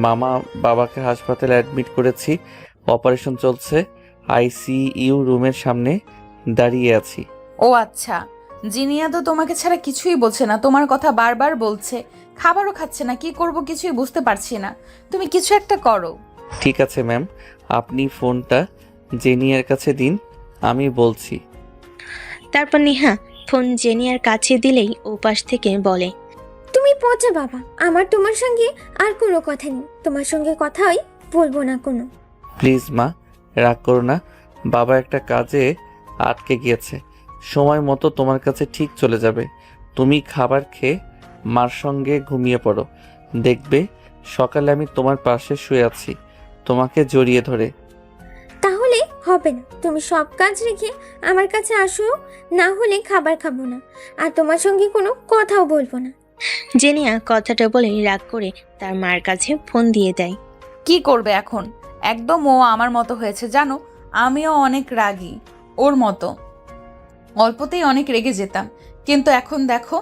[SPEAKER 1] মামা বাবাকে হাসপাতালে অ্যাডমিট করেছি, অপারেশন চলছে, আইসিইউ রুমের সামনে দাঁড়িয়ে আছি।
[SPEAKER 2] ও আচ্ছা, জিনিয়া তো তোমাকে ছাড়া কিছুই বলছে না, তোমার কথা বারবার বলছে, খাবারও খাচ্ছে না, কি করব কিছুই বুঝতে পারছি না, তুমি কিছু একটা করো।
[SPEAKER 1] ঠিক আছে ম্যাম, আপনি ফোনটা জেনিয়ার কাছে দিন, আমি বলছি।
[SPEAKER 3] তারপর নেহা ফোন জেনিয়ার কাছে দিলেই ও পাশ থেকে বলে,
[SPEAKER 5] তুমি পচা বাবা, আমার তোমার সঙ্গে আর কোনো কথা নেই, তোমার সঙ্গে কথাই বলবো না কোনো।
[SPEAKER 1] প্লিজ মা, রাগ করো না, বাবা একটা কাজে আটকে গিয়েছে, সময় মতো তোমার কাছে ঠিক চলে যাবে। তুমি খাবার খেয়ে মার সঙ্গে ঘুমিয়ে পড়ো, দেখবে সকালে আমি তোমার পাশে শুয়ে আছি, তোমাকে জড়িয়ে ধরে।
[SPEAKER 5] তাহলে হবে না, তুমি সব কাজ রেখে আমার কাছে আসো, না হলে খাবার খাবো না, আর তোমার সঙ্গে কোনো কথাও বলবো না।
[SPEAKER 3] জেনিয়া কথাটা বলে রাগ করে তার মার কাছে ফোন দিয়ে দেয়।
[SPEAKER 2] কি করবে এখন? একদম ও আমার মতো হয়েছে জানো, আমিও অনেক রাগী ওর মতো। অল্পতেই অনেক রেগে যেতাম, কিন্তু এখন দেখো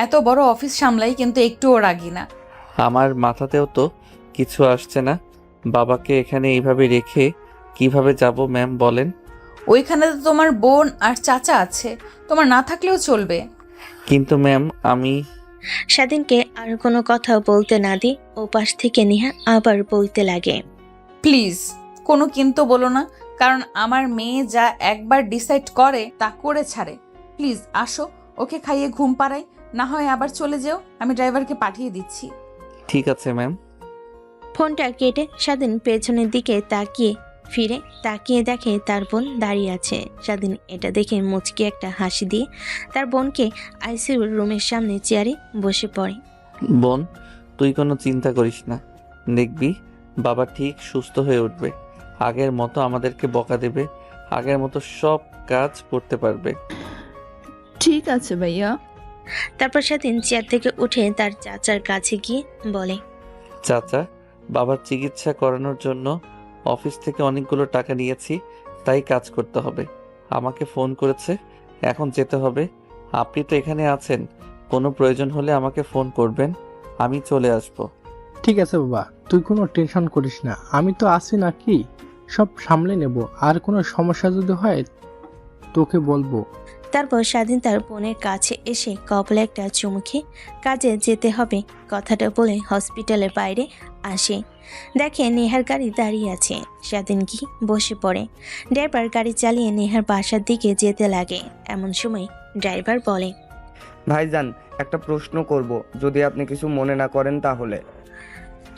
[SPEAKER 2] এত বড় অফিস সামলাই কিন্তু একটুও রাগি না।
[SPEAKER 1] আমার মাথাতেও তো কিছু আসছে না। বাবাকে এখানে এইভাবে রেখে কিভাবে যাব ম্যাম বলেন?
[SPEAKER 2] ওইখানে তো তোমার বোন আর চাচা আছে, তোমার না থাকলেও চলবে।
[SPEAKER 1] কিন্তু ম্যাম আমি
[SPEAKER 3] স্বাধীনকে আর কোনো কথা বলতে না দি ওপাশ থেকে নেহা আবার বলতে লাগে।
[SPEAKER 2] প্লিজ কোনো কিন্তু বলো না, কারণ আমার মেয়ে যা একবার ডিসাইড করে তা করে ছাড়ে। প্লিজ আসো, ওকে খাইয়ে ঘুম পাড়াই, না হয় আবার চলে যেও, আমি ড্রাইভারকে পাঠিয়ে দিচ্ছি।
[SPEAKER 1] ঠিক আছে ম্যাম।
[SPEAKER 3] ফোনটা কেটে স্বাধীন পেছনের দিকে তাকিয়ে দেখে তার বোন দাঁড়িয়ে আছে। স্বাধীন এটা দেখে মুচকি একটা হাসি দিয়ে তার বোনকে আইসিইউর রুমের সামনে চেয়ারে বসে পড়ে।
[SPEAKER 1] বোন, তুই কোনো চিন্তা করিস না, দেখবি বাবা ঠিক সুস্থ হয়ে উঠবে। আগের মতো আমাদেরকে বকা দেবে, আগের মতো সব কাজ করতে পারবে।
[SPEAKER 6] ঠিক আছে ভাইয়া।
[SPEAKER 3] তারপর স্বাধীন চেয়ার থেকে উঠে তার চাচার কাছে গিয়ে বলে,
[SPEAKER 1] চাচা, বাবার চিকিৎসা করানোর জন্য অফিস থেকে অনেকগুলো টাকা নিয়েছি, তাই কাজ করতে হবে। আমাকে ফোন করেছে, এখন যেতে হবে। আপনি তো এখানে আছেন, কোনো প্রয়োজন হলে আমাকে ফোন করবেন, আমি চলে আসব।
[SPEAKER 11] ঠিক আছে বাবা, তুই কোনো টেনশন করিস না, আমি তো আছি নাকি, সব সামলে নেব। আর কোনো সমস্যা যদি হয় তোকে বলবো।
[SPEAKER 3] তারপর স্বাধীন তার বোনের কাছে এসে কপালে একটা চুমু খেয়ে কাজে যেতে হবে কথাটা বলে হসপিটালের বাইরে আসে। দেখে নেহার গাড়ি দাঁড়িয়ে আছে। স্বাধীন গিয়ে বসে পড়ে। ড্রাইভার গাড়ি চালিয়ে নেহার বাসার দিকে যেতে লাগে। এমন সময় ড্রাইভার বলে,
[SPEAKER 7] ভাইজান, একটা প্রশ্ন করব, যদি আপনি কিছু মনে না করেন তাহলে।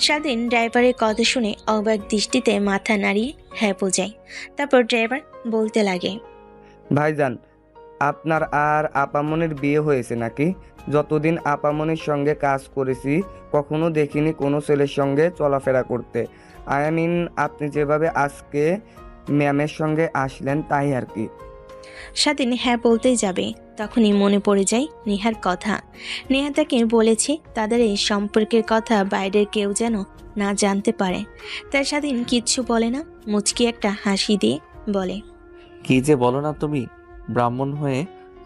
[SPEAKER 3] স্বাধীন ড্রাইভারের কথা শুনে অবাক দৃষ্টিতে মাথা নাড়িয়ে হ্যাঁ বোঝায়। তারপর ড্রাইভার বলতে লাগে,
[SPEAKER 7] ভাইজান, আপনার আর আপামনির বিয়ে হয়েছে নাকি? যতদিন আপামনির সঙ্গে কাজ করেছি কখনো দেখিনি কোনো ছেলের সঙ্গে চলাফেরা করতে। আই মিন, আপনি যেভাবে আজকে ম্যামের সঙ্গে আসলেন তাই আর কি।
[SPEAKER 3] স্বাধীন হ্যাঁ বলতেই যাবে, তখনই মনে পড়ে যায় নেহার কথা। নেহা তাকে বলেছে তাদের এই সম্পর্কের কথা বাইরের কেউ যেন না জানতে পারে। তাই স্বাধীন কিচ্ছু বলে না, মুচকি একটা হাসি দিয়ে বলে,
[SPEAKER 1] কি যে বলো না তুমি, ব্রাহ্মণ হয়ে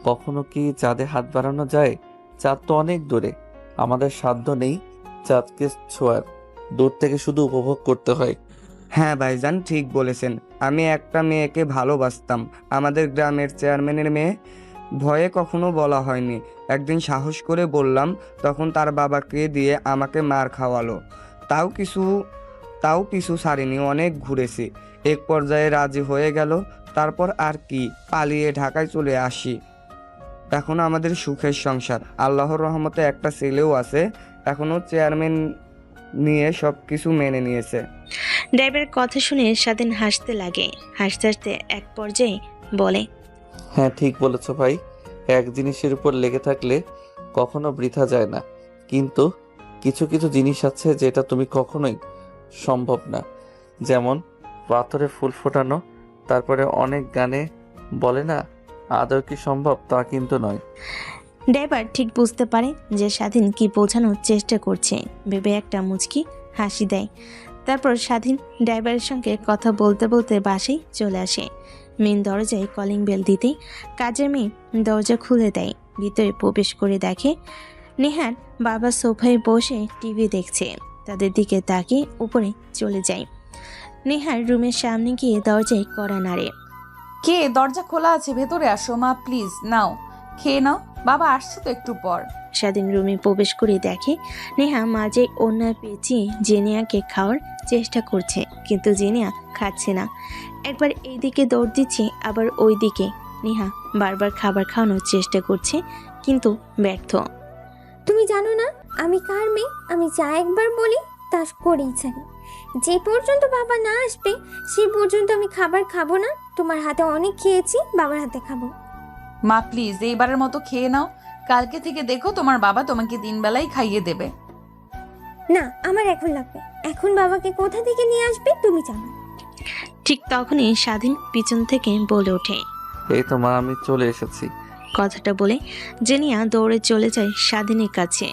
[SPEAKER 1] কখনো কি চাঁদে হাত বাড়ানো যায়? চাঁদ তো অনেক দূরে, আমাদের সাধ্য নেই চাঁদকে ছোঁয়ার, দূর থেকে শুধু উপভোগ করতে হয়।
[SPEAKER 7] হ্যাঁ ভাইজান, ঠিক বলেছেন। আমি একটা মেয়েকে ভালোবাসতাম, আমাদের গ্রামের চেয়ারম্যানের মেয়ে। ভয়ে কখনো বলা হয়নি, একদিন সাহস করে বললাম, তখন তার বাবাকে দিয়ে আমাকে মার খাওয়ালো। তাও পিছু ছাড়িনি, অনেক ঘুরেছি। এক পর্যায়ে রাজি হয়ে গেল, তারপর আর কি, পালিয়ে ঢাকায় চলে আসি। এখন আমাদের সুখের সংসার, আল্লাহর রহমতে একটা ছেলেও আছে। এখনও চেয়ারম্যান নিয়ে সব কিছু মেনে নিয়েছে।
[SPEAKER 3] ড্রাইভারের কথা শুনে স্বাধীন হাসতে লাগে। হাসতে হাসতে এক পর্যায়ে বলে,
[SPEAKER 1] হ্যাঁ ঠিক বলেছ ভাই, এক জিনিসের উপর লেগে থাকলে কখনো বৃথা যায় না, কিন্তু কিছু কিছু জিনিস আছে যেটা তুমি কখনোই সম্ভব না। যেমন পাথরে ফুল ফোটানো, তারপরে অনেক গানে বলে না আদৌ কি সম্ভব, তা কিন্তু নয়।
[SPEAKER 3] ড্রাইভার ঠিক বুঝতে পারে যে স্বাধীন কি বোঝানোর চেষ্টা করছে, ভেবে একটা মুচকি হাসি দেয়। তারপর স্বাধীন ড্রাইভারের সঙ্গে কথা বলতে বলতে বাসায় চলে আসে। মেন দরজায় কলিং বেল দিতেই কাজের মেয়ে দরজা খুলে দেয়। ভিতরে প্রবেশ করে দেখে নেহার বাবা সোফায় বসে টিভি দেখছে। তাদের দিকে তাকিয়ে উপরে চলে যায়। নেহার রুমের সামনে গিয়ে দরজায় কড়া নাড়ে।
[SPEAKER 2] কে? দরজা খোলা আছে, ভেতরে আসো। মা প্লিজ নাও, খেয়ে নাও, বাবা আসছে তো একটু পর।
[SPEAKER 3] স্বাধীন রুমে প্রবেশ করে দেখে নেহা মাঝে ওড়না পেঁচিয়ে জেনিয়াকে খাওয়ার চেষ্টা করছে, কিন্তু জেনিয়া খাচ্ছে না। একবার এইদিকে দৌড় দিচ্ছে, আবার ওই দিকে। নেহা বারবার খাবার খাওয়ানোর চেষ্টা করছে, কিন্তু ব্যর্থ।
[SPEAKER 5] তুমি জানো না আমি কার মেয়ে? আমি যা একবার বলি তা করেই ছাড়ি। যে পর্যন্ত বাবা না আসবে সেই পর্যন্ত আমি খাবার খাবো না। তোমার হাতে অনেক খেয়েছি, বাবার হাতে খাবো।
[SPEAKER 2] মা প্লিজ এইবারের মতো খেয়ে নাও, কালকে থেকে দেখো তোমার বাবা তোমাকে দিনবেলাই খাইয়ে দেবে।
[SPEAKER 5] না, আমার এখন লাগবে। এখন বাবাকে কোথা থেকে নিয়ে আসবে তুমি জানো।
[SPEAKER 3] ঠিক তখনই স্বাধীন পিছন থেকে বলে ওঠে,
[SPEAKER 1] এই তো মা, আমি চলে এসেছি।
[SPEAKER 3] কথাটা বলে জেনিয়া দৌড়ে চলে যায় স্বাধীনের কাছে।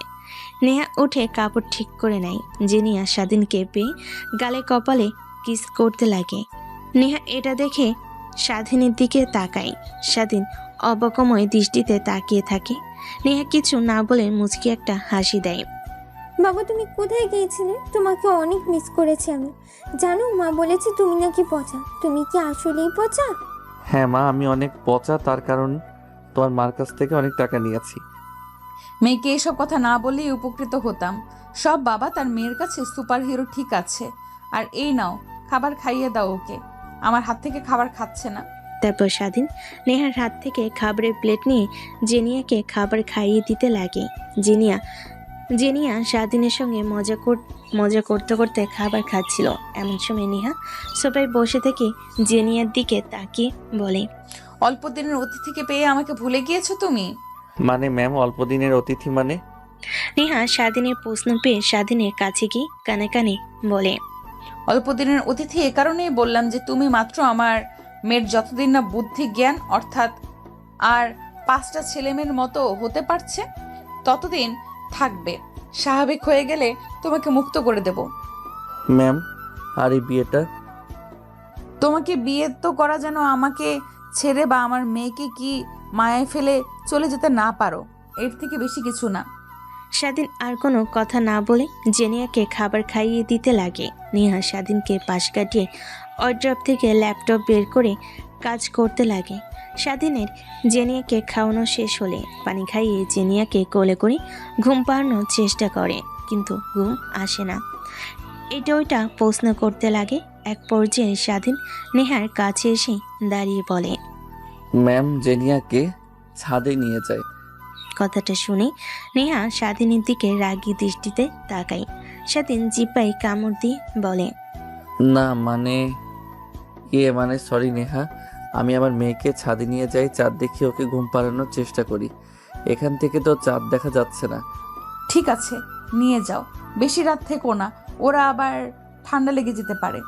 [SPEAKER 3] নেহা উঠে কাপড় ঠিক করে নেয়। জেনিয়া স্বাধীনকে পেয়ে গালে কপালে কিস করতে লাগে। নেহা এটা দেখে স্বাধীনের দিকে তাকায়। স্বাধীন অবকময় দৃষ্টিতে তাকিয়ে থাকে। নেহা কিছু না বলে মুচকি একটা হাসি দেয়।
[SPEAKER 5] বাবা তুমি কোথায় গিয়েছিলে? তোমাকে অনেক মিস করেছি আমি। জানো মা বলেছে তুমি নাকি পচা। তুমি কি আসলেই পচা?
[SPEAKER 1] হ্যাঁ মা, আমি অনেক পচা, তার কারণ তোমার মার কাছ থেকে অনেক টাকা নিয়েছি।
[SPEAKER 2] মেয়েকে এসব কথা না বলেই উপকৃত হতাম। সব বাবা তার মেয়ের কাছে সুপার হিরো, ঠিক আছে। আর এই নাও, খাবার খাইয়ে দাও ওকে, আমার হাত থেকে খাবার খাচ্ছে না।
[SPEAKER 3] তারপর স্বাধীন নেহার হাত থেকে খাবারের প্লেট নিয়ে জেনিয়াকে খাবার খাইয়ে দিতে লাগে। জেনিয়া স্বাধীনের সঙ্গে মজা করতে করতে খাবার খাচ্ছিল। এমন সময় নেহা সোফায় বসে থেকে জেনিয়ার দিকে তাকিয়ে বলে,
[SPEAKER 2] অল্প দিনের অতিথিকে পেয়ে আমাকে ভুলে গিয়েছো তুমি?
[SPEAKER 1] মানে ম্যাম, অল্প দিনের অতিথি মানে?
[SPEAKER 3] নেহা স্বাধীনের প্রশ্ন পেয়ে স্বাধীনের কাছে গিয়ে কানে কানে বলে,
[SPEAKER 2] অল্প দিনের অতিথি এ কারণেই বললাম যে তুমি মাত্র আমার মেয়ের যতদিন না বুদ্ধি জ্ঞান অর্থাৎ আর 5টা ছেলেমেয়ের মতো হতে পারছে ততদিন থাকবে। স্বাভাবিক হয়ে গেলে তোমাকে মুক্ত করে দেব।
[SPEAKER 1] ম্যাম, আর এই বিয়েটা?
[SPEAKER 2] তোমাকে বিয়ে তো করা যেন আমাকে ছেড়ে বা আমার মেয়েকে কি মায়ায় ফেলে চলে যেতে না পারো, এর থেকে বেশি কিছু না।
[SPEAKER 3] স্বাধীন আর কোনো কথা না বলে জেনিয়াকে খাবার খাইয়ে দিতে লাগে। নেহা স্বাধীনকে পাশ কাটিয়ে ওয়ার্ড্রপ থেকে ল্যাপটপ বের করে কাজ করতে লাগে। স্বাধীনের জেনিয়াকে খাওয়ানো শেষ হলে পানি খাইয়ে জেনিয়াকে কোলে করে ঘুম পাড়ানোর চেষ্টা করে, কিন্তু ঘুম আসে না। এটা ওইটা প্রশ্ন করতে লাগে। এক পর্যায়ে স্বাধীন নেহার কাছে এসে দাঁড়িয়ে বলে,
[SPEAKER 1] ম্যাম, জেনিয়াকে ছাদে নিয়ে যায়।
[SPEAKER 3] কথাটা শুনে নেহা স্বাধীনের দিকে রাগী দৃষ্টিতে তাকায়। স্বাধীন জিব্বায় কামড় দিয়ে বলে,
[SPEAKER 1] না মানে সরি নেহা, আমি আমার মেয়েকে ছাদে নিয়ে যাই, চাঁদ দেখিয়ে ওকে ঘুম পাড়ানোর চেষ্টা করি। এখান থেকে তো চাঁদ দেখা যাচ্ছে না।
[SPEAKER 2] ঠিক আছে, নিয়ে যাও, বেশি রাত থেকো না, ওরা আবার ঠান্ডা লেগে যেতে পারে।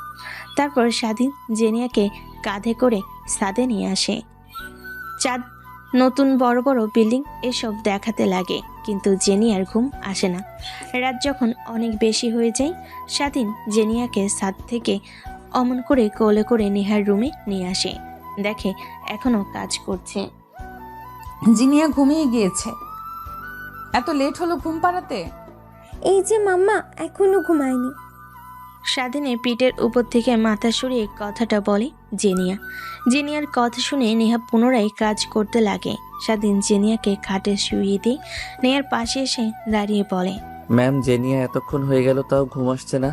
[SPEAKER 3] তারপর স্বাধীন জেনিয়াকে কাঁধে করে ছাদে নিয়ে আসে। চাঁদ, নতুন বড় বড় বিল্ডিং এসব দেখাতে লাগে, কিন্তু জেনিয়ার ঘুম আসে না। রাত যখন অনেক বেশি হয়ে যায়, স্বাধীন জেনিয়াকে ছাদ থেকে অমন করে কোলে করে নেহার রুমে নিয়ে আসে। দেখে এখনো কাজ করছে।
[SPEAKER 2] জিনিয়া ঘুমিয়ে গিয়েছে, এত লেট হলো ঘুম পাড়াতে?
[SPEAKER 5] এই যে মাম্মা এখনো ঘুমায়নি।
[SPEAKER 3] স্বাধীনের পিঠের উপর থেকে মাথা সরিয়ে কথাটা বলে জেনিয়ার কথা শুনে নেহা পুনরায় কাজ করতে লাগে। স্বাধীন জেনিয়াকে খাটে শুইয়ে দিয়ে নেহার পাশে এসে দাঁড়িয়ে বলে,
[SPEAKER 1] ম্যাম, জেনিয়া এতক্ষণ হয়ে গেল তাও ঘুম আসছে না।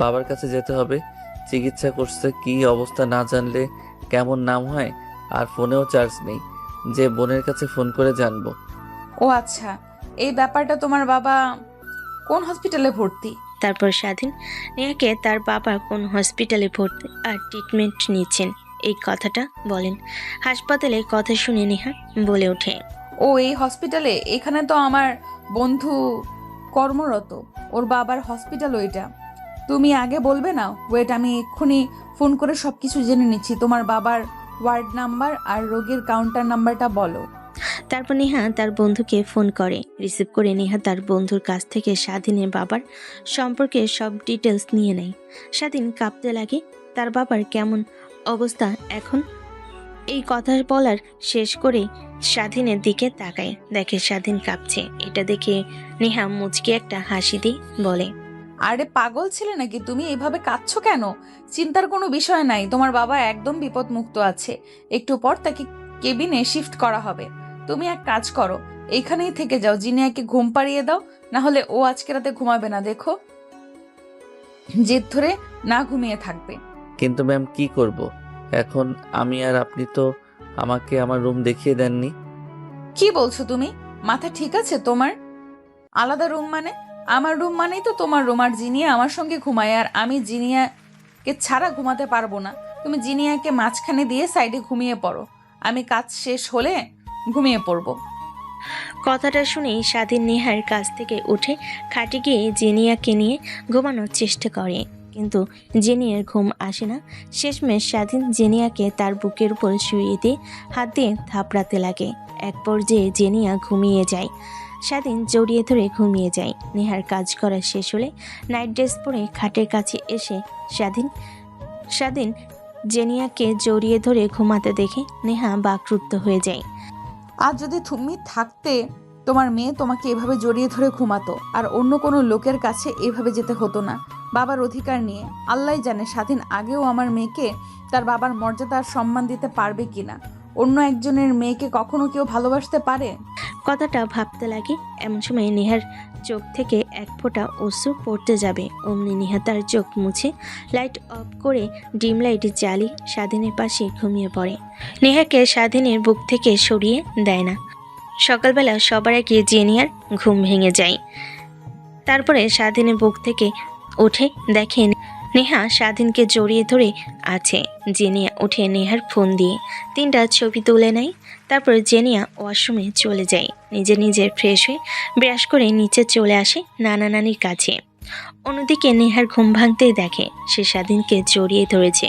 [SPEAKER 1] বাবার কাছে যেতে হবে, চিকিৎসা করছে, কি অবস্থা না জানলে কেমন নাম হয়। আর ফোনেও চার্জ নেই, যে বোনের কাছে ফোন করে জানবো।
[SPEAKER 2] ও আচ্ছা, এই ব্যাপারটা। তোমার বাবা কোন হসপিটালে ভর্তি?
[SPEAKER 3] তারপর স্বাধীন নেহাকে তার বাবা কোন হসপিটালে ভর্তি আর ট্রিটমেন্ট নিচ্ছেন এই কথাটা বলেন। হাসপাতালে কথা শুনে নেহা বলে ওঠে,
[SPEAKER 2] ও এই হসপিটালে? এখানে তো আমার বন্ধু কর্মরত, ওর বাবার হসপিটাল ওইটা। তুমি আগে বলবে না? ওয়েট, আমি এক্ষুনি ফোন করে সবকিছু জেনে নিচ্ছি। তোমার বাবার ওয়ার্ড নাম্বার আর রোগীর কাউন্টার নাম্বারটা বলো।
[SPEAKER 3] তারপর নেহা তার বন্ধুকে ফোন করে। রিসিভ করে নেহা তার বন্ধুর কাছ থেকে স্বাধীনের বাবার সম্পর্কে সব ডিটেলস নিয়ে নেয়। স্বাধীন কাঁপতে লাগে। তার বাবার কেমন অবস্থা এখন? এই কথা বলার শেষ করে স্বাধীনের দিকে তাকায়, দেখে স্বাধীন কাঁপছে। এটা দেখে নেহা মুচকি একটা হাসি দিয়ে বলে,
[SPEAKER 2] আরে পাগল ছিলে নাকি তুমি? এভাবে কাঁদছো কেন? চিন্তার কোনো বিষয় নাই, তোমার বাবা একদম বিপদ মুক্ত আছে। একটু পর তাকে কেবিনে শিফট করা হবে। তুমি এক কাজ করো, এইখানেই থেকে যাও, জিনিয়াকে ঘুম পাড়িয়ে দাও, না হলে ও আজকে রাতে ঘুমাবে না। দেখো, জেদ ধরে না ঘুমিয়ে থাকবে।
[SPEAKER 1] কিন্তু ম্যাম, কি করব এখন? আমি আর আপনি তো আমাকে আমার রুম দেখিয়ে দেননি।
[SPEAKER 2] কি বলছো তুমি? মাথা ঠিক আছে তোমার? আলাদা রুম মানে? আমার রুম মানেই তো তোমার রুম। আর জিনিয়া আমার সঙ্গে ঘুমায়, আর আমি জিনিয়াকে ছাড়া ঘুমাতে পারবো না। তুমি জিনিয়াকে মাঝখানে দিয়ে সাইডে ঘুমিয়ে পড়ো, আমি কাজ শেষ হলে ঘুমিয়ে পড়বো।
[SPEAKER 3] কথাটা শুনেই স্বাধীন নেহার কাছ থেকে উঠে খাটে গিয়ে জেনিয়াকে নিয়ে ঘুমানোর চেষ্টা করে, কিন্তু জেনিয়ার ঘুম আসে না। শেষমেশ স্বাধীন জেনিয়াকে তার বুকের উপর শুইয়ে দিয়ে হাত দিয়ে থাপড়াতে লাগে। এক পর্যায়ে জেনিয়া ঘুমিয়ে যায়। স্বাধীন জড়িয়ে ধরে ঘুমিয়ে যায়। নেহার কাজ করা শেষ হলে নাইট ড্রেস পরে খাটের কাছে এসে স্বাধীন জেনিয়াকে জড়িয়ে ধরে ঘুমাতে দেখে নেহা বাকরুদ্ধ হয়ে যায়।
[SPEAKER 2] আজ যদি তুমি থাকতে, তোমার মেয়ে তোমাকে এভাবে জড়িয়ে ধরে ঘুমাতো, আর অন্য কোনো লোকের কাছে এভাবে যেতে হতো না বাবার অধিকার নিয়ে। আল্লাহ জানে স্বাধীন আগেও আমার মেয়েকে তার বাবার মর্যাদা আর সম্মান দিতে পারবে কিনা। অন্য একজনের মেয়েকে কখনো কেউ ভালোবাসতে পারে?
[SPEAKER 3] কথাটা ভাবতে লাগে। এমন সময় নেহার চোখ থেকে এক ফোঁটা অশ্রু পড়তে যাবে, অমনি নেহা তার চোখ মুছে লাইট অফ করে ডিম লাইট জ্বালি স্বাধীনের পাশে ঘুমিয়ে পড়ে। নেহাকে স্বাধীনের বুক থেকে সরিয়ে দেয় না। সকালবেলা সবার আগে জেনিয়ার ঘুম ভেঙে যায়। তারপরে স্বাধীনের বুক থেকে উঠে দেখে নেহা স্বাধীনকে জড়িয়ে ধরে আছে। জেনিয়া উঠে নেহার ফোন দিয়ে 3টা ছবি তুলে নেয়। তারপর জেনিয়া ওয়াশরুমে চলে যায়। নিজে ফ্রেশ হয়ে ব্রাশ করে নিচে চলে আসে নানা নানির কাছে। অন্যদিকে নেহার ঘুম ভাঙতেই দেখে সে স্বাধীনকে জড়িয়ে ধরেছে।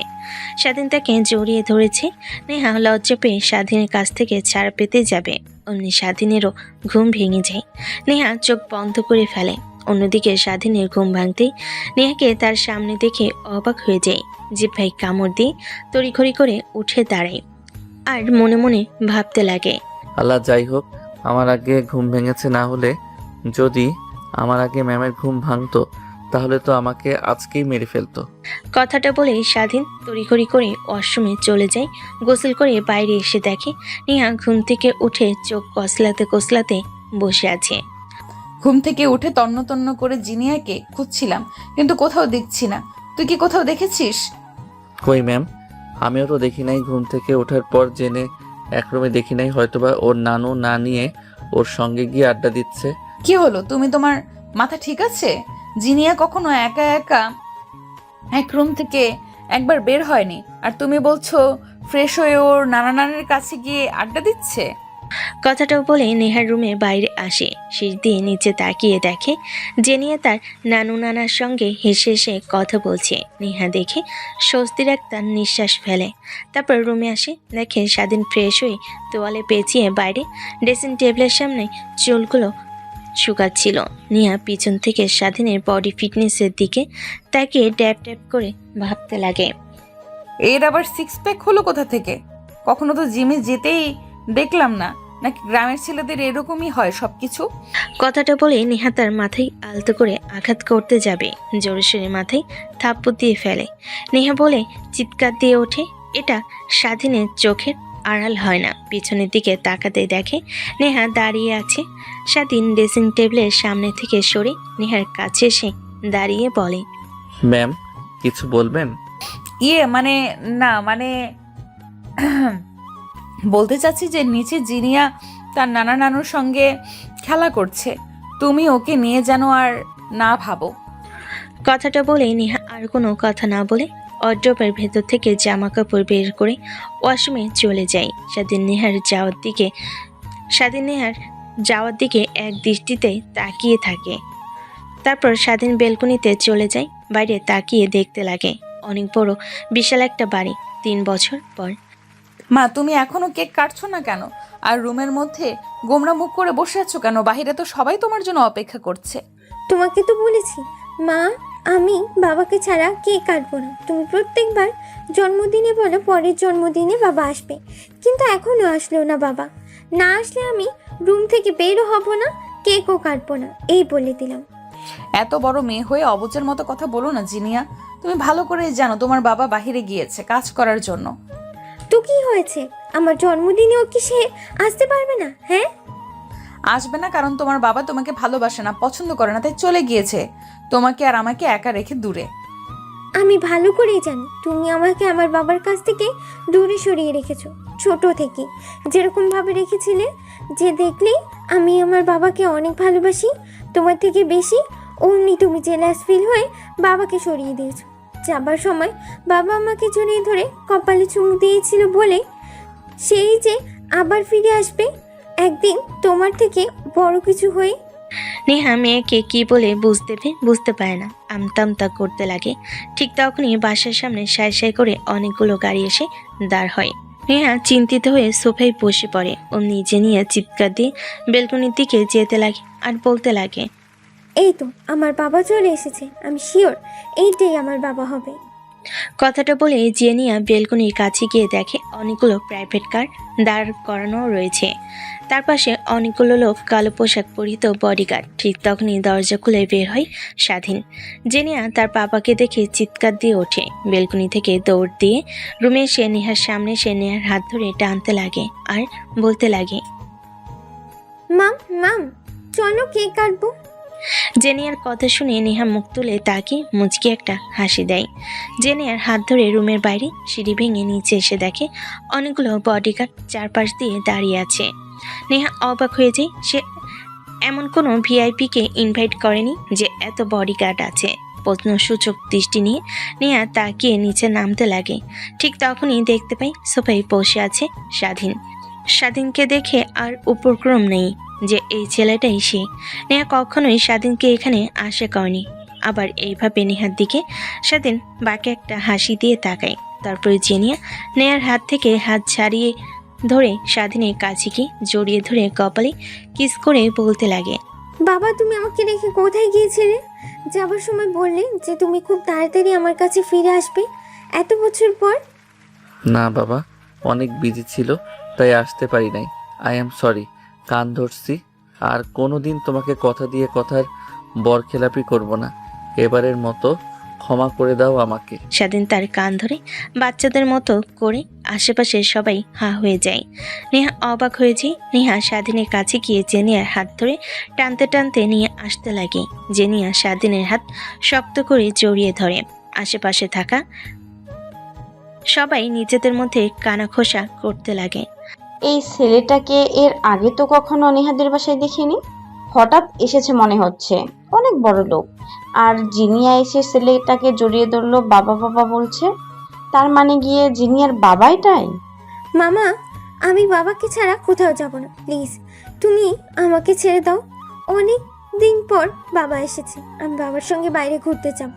[SPEAKER 3] স্বাধীন তাকে জড়িয়ে ধরেছে। নেহা লজ্জা পেয়ে স্বাধীনের কাছ থেকে ছাড় পেতে যাবে, অমনি স্বাধীনেরও ঘুম ভেঙে যায়। নেহা চোখ বন্ধ করে ফেলে। অন্যদিকে স্বাধীনের ঘুম ভাঙতেই নেহাকে তার সামনে দেখে অবাক হয়ে যায়। জিহ্বায় কামড় দিয়ে তড়িঘড়ি করে উঠে দাঁড়ায় আর মনে মনে ভাবতে লাগে,
[SPEAKER 1] আল্লাহ, যাই হোক, আমার আগে ঘুম ভেঙেছে। না হলে যদি আমার আগে ম্যামের ঘুম ভাঙতো তাহলে তো আমাকে আজকেই মেরে ফেলতো।
[SPEAKER 3] কথাটা বলেই স্বাধীন তড়িঘড়ি করে ওয়াশরুমে চলে যায়। গোসল করে বাইরে এসে দেখে নেহা ঘুম থেকে উঠে চোখ কসলাতে বসে আছে।
[SPEAKER 2] ঘুম থেকে উঠে তন্ন তন্ন করে জিনিয়াকে খুঁজছিলাম, কিন্তু কোথাও দেখছি না। তুই কি কোথাও দেখেছিস?
[SPEAKER 1] কই ম্যাম, আমিও তো দেখি নাই। ঘুম থেকে ওঠার পর জেনে এক রুমে দেখি নাই, হয়তোবা ওর নানু না নিয়ে ওর সঙ্গে গিয়ে আড্ডা দিচ্ছে।
[SPEAKER 2] কি হলো, তোমার মাথা ঠিক আছে? জিনিয়া কখনো একা একা এক রুম থেকে একবার বের হয়নি, আর তুমি বলছো ফ্রেশ হয়ে ওর নানা নানির কাছে গিয়ে আড্ডা দিচ্ছে?
[SPEAKER 3] কথাটাও বলে নেহার রুমে বাইরে আসে। শীষ দিয়ে নিচে তাকিয়ে দেখে জেনিয়া তার নানু নানার সঙ্গে হেসে হেসে কথা বলছে। নেহা দেখে স্বস্তির একটা নিঃশ্বাস ফেলে। তারপর রুমে আসে, দেখে স্বাধীন ফ্রেশ হয়ে তোয়ালে পেঁচিয়ে বাইরে ড্রেসিং টেবিলের সামনে চুলগুলো শুকাচ্ছিল। নেহা পিছন থেকে স্বাধীনের বডি ফিটনেসের দিকে তাকিয়ে ট্যাপ ট্যাপ করে ভাবতে লাগে,
[SPEAKER 2] এর আবার সিক্স প্যাক হলো কোথা থেকে? কখনো তো জিমে যেতেই দেখলাম না, নাকি গ্রামের ছেলেদের এরকমই হয় সবকিছু?
[SPEAKER 3] কথাটা বলে নেহা তার মাথায় আলতো করে আঘাত করতে যাবে, জোরে সোরে মাথায় থাপ্পড় দিয়ে ফেলে। নেহা বলে চিৎকার দিয়ে ওঠে। এটা স্বাধীনের চোখের আড়াল হয় না। পিছনের দিকে তাকাতে দেখে নেহা দাঁড়িয়ে আছে। স্বাধীন ড্রেসিং টেবিলের সামনে থেকে সরে নেহার কাছে এসে দাঁড়িয়ে বলে,
[SPEAKER 1] ম্যাম, কিছু বলবেন?
[SPEAKER 2] মানে না, মানে বলতে চাচ্ছি যে নিচে জিনিয়া তার নানা নানুর সঙ্গে খেলা করছে, তুমি ওকে নিয়ে যেন আর না ভাবো।
[SPEAKER 3] কথাটা বলে নেহা আর কোনো কথা না বলে ওয়ার্ড্রোবের ভেতর থেকে জামা কাপড় বের করে ওয়াশরুমে চলে যায়। স্বাধীন নেহার যাওয়ার দিকে এক দৃষ্টিতে তাকিয়ে থাকে। তারপর স্বাধীন বেলকনিতে চলে যায়। বাইরে তাকিয়ে দেখতে লাগে অনেক বড় বিশাল একটা বাড়ি। 3 বছর পর।
[SPEAKER 2] মা, তুমি এখনো কেক কাটছো না কেন? আর রুমের মধ্যে গোমরা মুখ করে বসে আছো কেন? বাইরে তো সবাই তোমার জন্য অপেক্ষা করছে।
[SPEAKER 5] তোমাকে তো বলেছি মা, আমি বাবাকে ছাড়া কেক কাটবো না। তুমি প্রত্যেকবার জন্মদিনে বলো পরের জন্মদিনে বাবা আসবে, কিন্তু এখনও আসলো না বাবা। না আসলে আমি রুম থেকে বেরও হব না, কেকও কাটবো না, এই বলে দিলাম।
[SPEAKER 2] এত বড় মেয়ে হয়ে অবুঝের মতো কথা বলো না জিনিয়া। তুমি ভালো করে জানো তোমার বাবা বাহিরে গিয়েছে কাজ করার জন্য।
[SPEAKER 5] তো কি হয়েছে? আমার জন্মদিনেও কি সে আসতে পারবে না? হ্যাঁ,
[SPEAKER 2] আসবে না, কারণ তোমার বাবা তোমাকে ভালোবাসে না, পছন্দ করে না, তাই চলে গিয়েছে তোমাকে আর আমাকে একা রেখে দূরে।
[SPEAKER 5] আমি ভালো করেই জানি তুমি আমাকে আমার বাবার কাছ থেকে দূরে সরিয়ে রেখেছো। ছোট থেকে যেরকমভাবে রেখেছিলে, যে দেখলেই আমি আমার বাবাকে অনেক ভালোবাসি তোমার থেকে বেশি, অমনি তুমি জেলাস ফিল হয়ে বাবাকে সরিয়ে দিয়েছো। যাবার সময় বাবা আমাকে জড়িয়ে ধরে কপালে চুমু দিয়েছিল বলে সেই যে আবার ফিরে আসবে একদিন তোমার থেকে বড় কিছু হয়ে।
[SPEAKER 3] নেহা মেয়েকে কি বলে বুঝতে পারে না, আমতা করতে লাগে। ঠিক তখনই বাসার সামনে সাই সাই করে অনেকগুলো গাড়ি এসে দাঁড় হয়। নেহা চিন্তিত হয়ে সোফায় বসে পড়ে ও নিজে নিয়ে চিৎকার দিয়ে বেলকনির দিকে যেতে লাগে আর বলতে লাগে,
[SPEAKER 5] এই তো আমার বাবা চলে এসেছে, আমি শিওর এইটাই আমার বাবা হবে।
[SPEAKER 3] কথাটা বলে জেনিয়া বেলকনির কাছে গিয়ে দেখে অনেকগুলো প্রাইভেট কার দাঁড় করানো রয়েছে। তার পাশে অনেকগুলো লোক কালো পোশাক পরিহিত বডিগার্ড। ঠিক তখনই দরজা খুলে বের হয় স্বাধীন। জেনিয়া তার পাপাকে দেখে চিৎকার দিয়ে ওঠে। বেলকনি থেকে দৌড় দিয়ে রুমে এসে নেহার সামনে সে নেহার হাত ধরে টানতে লাগে আর বলতে লাগে,
[SPEAKER 5] মাম মাম চলো কেক কাটবো।
[SPEAKER 3] জেনিয়ার কথা শুনে নেহা মুখ তুলে তাকে মুচকি একটা হাসি দেয়। জেনিয়ার হাত ধরে রুমের বাইরে সিঁড়ি ভেঙে নিচে এসে দেখে অনেকগুলো বডিগার্ড চারপাশ দিয়ে দাঁড়িয়ে আছে। নেহা অবাক হয়ে যায়। সে এমন কোনো ভিআইপিকে ইনভাইট করেনি যে এত বডিগার্ড আছে। প্রশ্নসূচক দৃষ্টি নিয়ে নেহা তাকিয়ে নিচে নামতে লাগে। ঠিক তখনই দেখতে পাই সোফায় বসে আছে স্বাধীন। স্বাধীনকে দেখে আর উপক্রম নেই যে এই ছেলেটাই সে। নেহা কখনোই স্বাধীনকে এখানে আশা করেনি। আবার এইভাবে নেহার দিকে স্বাধীন বাঁকে একটা হাসি দিয়ে তাকায়। তারপরে জেনিয়া নেহার হাত থেকে হাত ছাড়িয়ে ধরে স্বাধীনের কাছে গিয়ে জড়িয়ে ধরে কপালে কিস করে বলতে লাগে,
[SPEAKER 5] বাবা তুমি আমাকে রেখে কোথায় গিয়েছিলে? যাবার সময় বললে যে তুমি খুব তাড়াতাড়ি আমার কাছে ফিরে আসবে এত বছর পর।
[SPEAKER 1] না বাবা, অনেক বিজি ছিল তাই আসতে পারি নাই। আই এম সরি, কান ধরছি। আর কোনোদিন তোমাকে কথা দিয়ে কথার বরখেলাপি করব না। এবারের মতো ক্ষমা করে দাও আমাকে।
[SPEAKER 3] স্বাধীন তার কান ধরে বাচ্চাদের মতো করে আশেপাশে সবাই হা হয়ে যায়। নেহা অবাক হয়ে যায়। নেহা স্বাধীনের কাছে গিয়ে জেনিয়ার হাত ধরে টানতে টানতে নিয়ে আসতে লাগে। জেনিয়া স্বাধীনের হাত শক্ত করে জড়িয়ে ধরে। আশেপাশে থাকা সবাই নিজেদের মধ্যে কানাঘোষা করতে লাগে।
[SPEAKER 10] এই ছেলেটাকে এর আগে তো কখনো নেহাদের বাসায় দেখিনি, হঠাৎ এসেছে মনে হচ্ছে। অনেক বড় লোক। আর জিনিয়া এসে ছেলেটাকে জড়িয়ে ধরলো, বাবা বাবা বলছে। তার মানে গিয়ে জিনিয়ার বাবা এটাই।
[SPEAKER 5] মামা আমি বাবাকে ছাড়া কোথাও যাব না, প্লিজ তুমি আমাকে ছেড়ে দাও। অনেক দিন পর বাবা এসেছে, আমি বাবার সঙ্গে বাইরে ঘুরতে যাব।